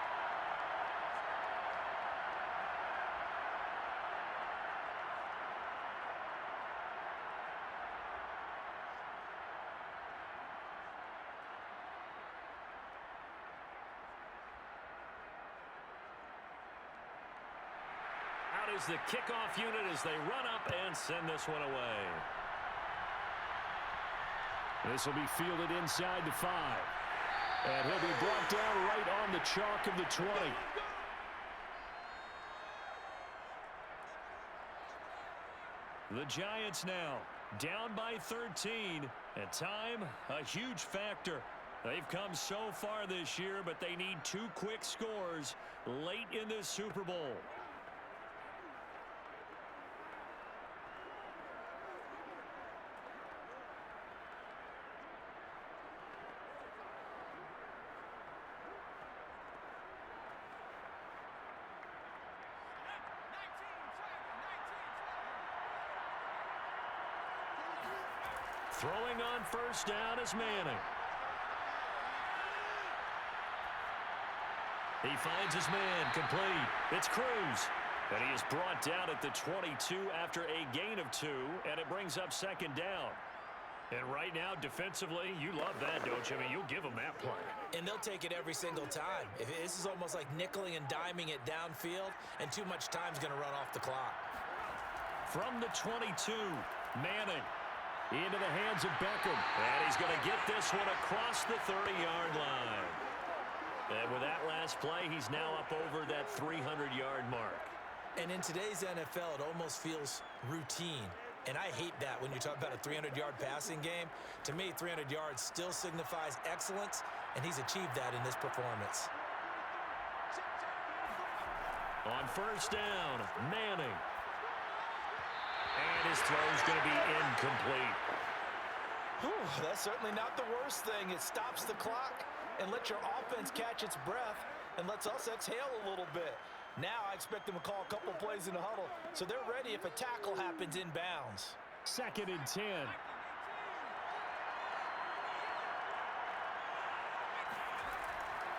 Out is the kickoff unit as they run up and send this one away. This will be fielded inside the 5. And he'll be brought down right on the chalk of the 20. The Giants now down by 13. And time, a huge factor. They've come so far this year, but they need 2 quick scores late in this Super Bowl. Throwing on first down is Manning. He finds his man, complete. It's Cruz. And he is brought down at the 22 after a gain of 2, and it brings up second down. And right now, defensively, you love that, don't you? I mean, you'll give them that play. And they'll take it every single time. This is almost like nickeling and diming it downfield, and too much time's going to run off the clock. From the 22, Manning into the hands of Beckham. And he's going to get this one across the 30-yard line. And with that last play, he's now up over that 300-yard mark. And in today's NFL, it almost feels routine. And I hate that when you talk about a 300-yard passing game. To me, 300 yards still signifies excellence, and he's achieved that in this performance. On first down, Manning. And his throw is going to be incomplete. Whew, that's certainly not the worst thing. It stops the clock and lets your offense catch its breath and lets us exhale a little bit. Now I expect them to call a couple plays in the huddle, so they're ready if a tackle happens inbounds. 2nd and 10.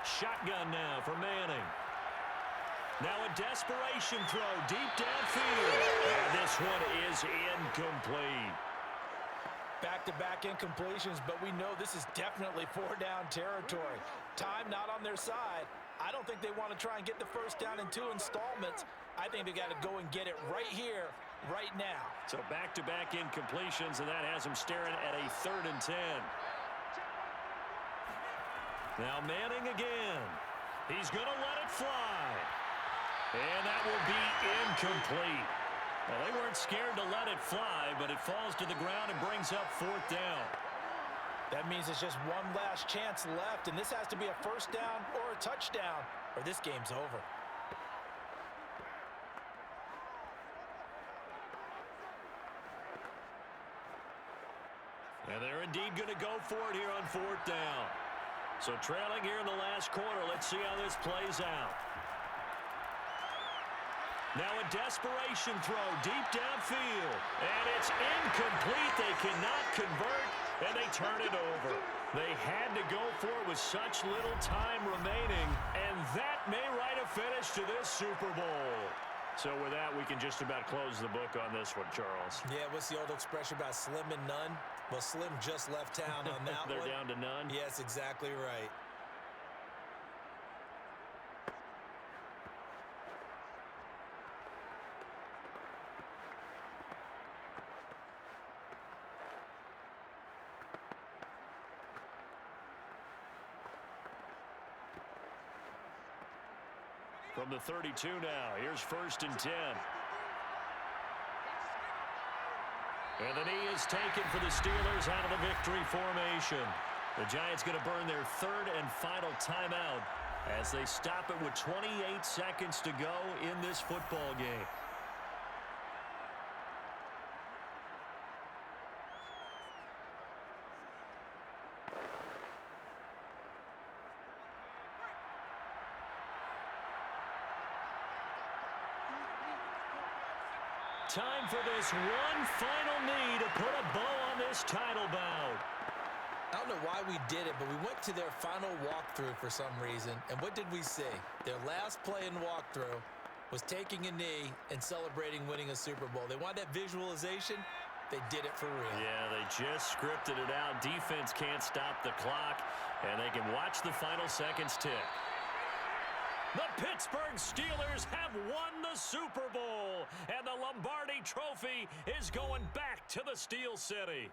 Shotgun now for Manning. Now a desperation throw deep downfield. And this one is incomplete. Back-to-back incompletions, but we know this is definitely 4-down territory. Time not on their side. I don't think they want to try and get the first down in 2 installments. I think they got to go and get it right here, right now. So back-to-back incompletions, and that has him staring at a 3rd and 10. Now Manning again. He's going to let it fly. And that will be incomplete. Well, they weren't scared to let it fly, but it falls to the ground and brings up 4th down. That means it's just one last chance left, and this has to be a first down or a touchdown, or this game's over. And they're indeed going to go for it here on 4th down. So trailing here in the last quarter, let's see how this plays out. Now a desperation throw deep downfield. And it's incomplete. They cannot convert, and they turn it over. They had to go for it with such little time remaining, and that may write a finish to this Super Bowl. So with that, we can just about close the book on this one, Charles. Yeah, what's the old expression about slim and none? Well, Slim just left town on that They're one. down to none? Yes, exactly right. From the 32 now, here's 1st and 10. And the knee is taken for the Steelers out of the victory formation. The Giants going to burn their 3rd and final timeout as they stop it with 28 seconds to go in this football game. Time for this one final knee to put a bow on this title bout. I don't know why we did it, but we went to their final walkthrough for some reason. And what did we see? Their last play in walkthrough was taking a knee and celebrating winning a Super Bowl. They want that visualization. They did it for real. Yeah, they just scripted it out. Defense can't stop the clock, and they can watch the final seconds tick. The Pittsburgh Steelers have won the Super Bowl, and the Lombardi Trophy is going back to the Steel City.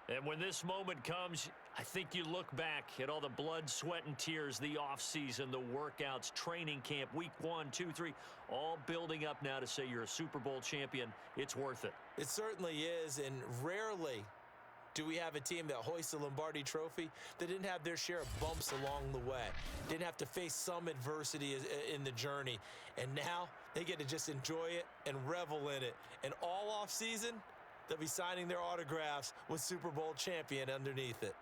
And when this moment comes, I think you look back at all the blood, sweat, and tears, the offseason, the workouts, training camp, week 1, 2, 3, all building up now to say you're a Super Bowl champion. It's worth it. It certainly is, and rarely do we have a team that hoists the Lombardi Trophy that didn't have their share of bumps along the way, didn't have to face some adversity in the journey, and now they get to just enjoy it and revel in it. And all offseason, they'll be signing their autographs with Super Bowl champion underneath it.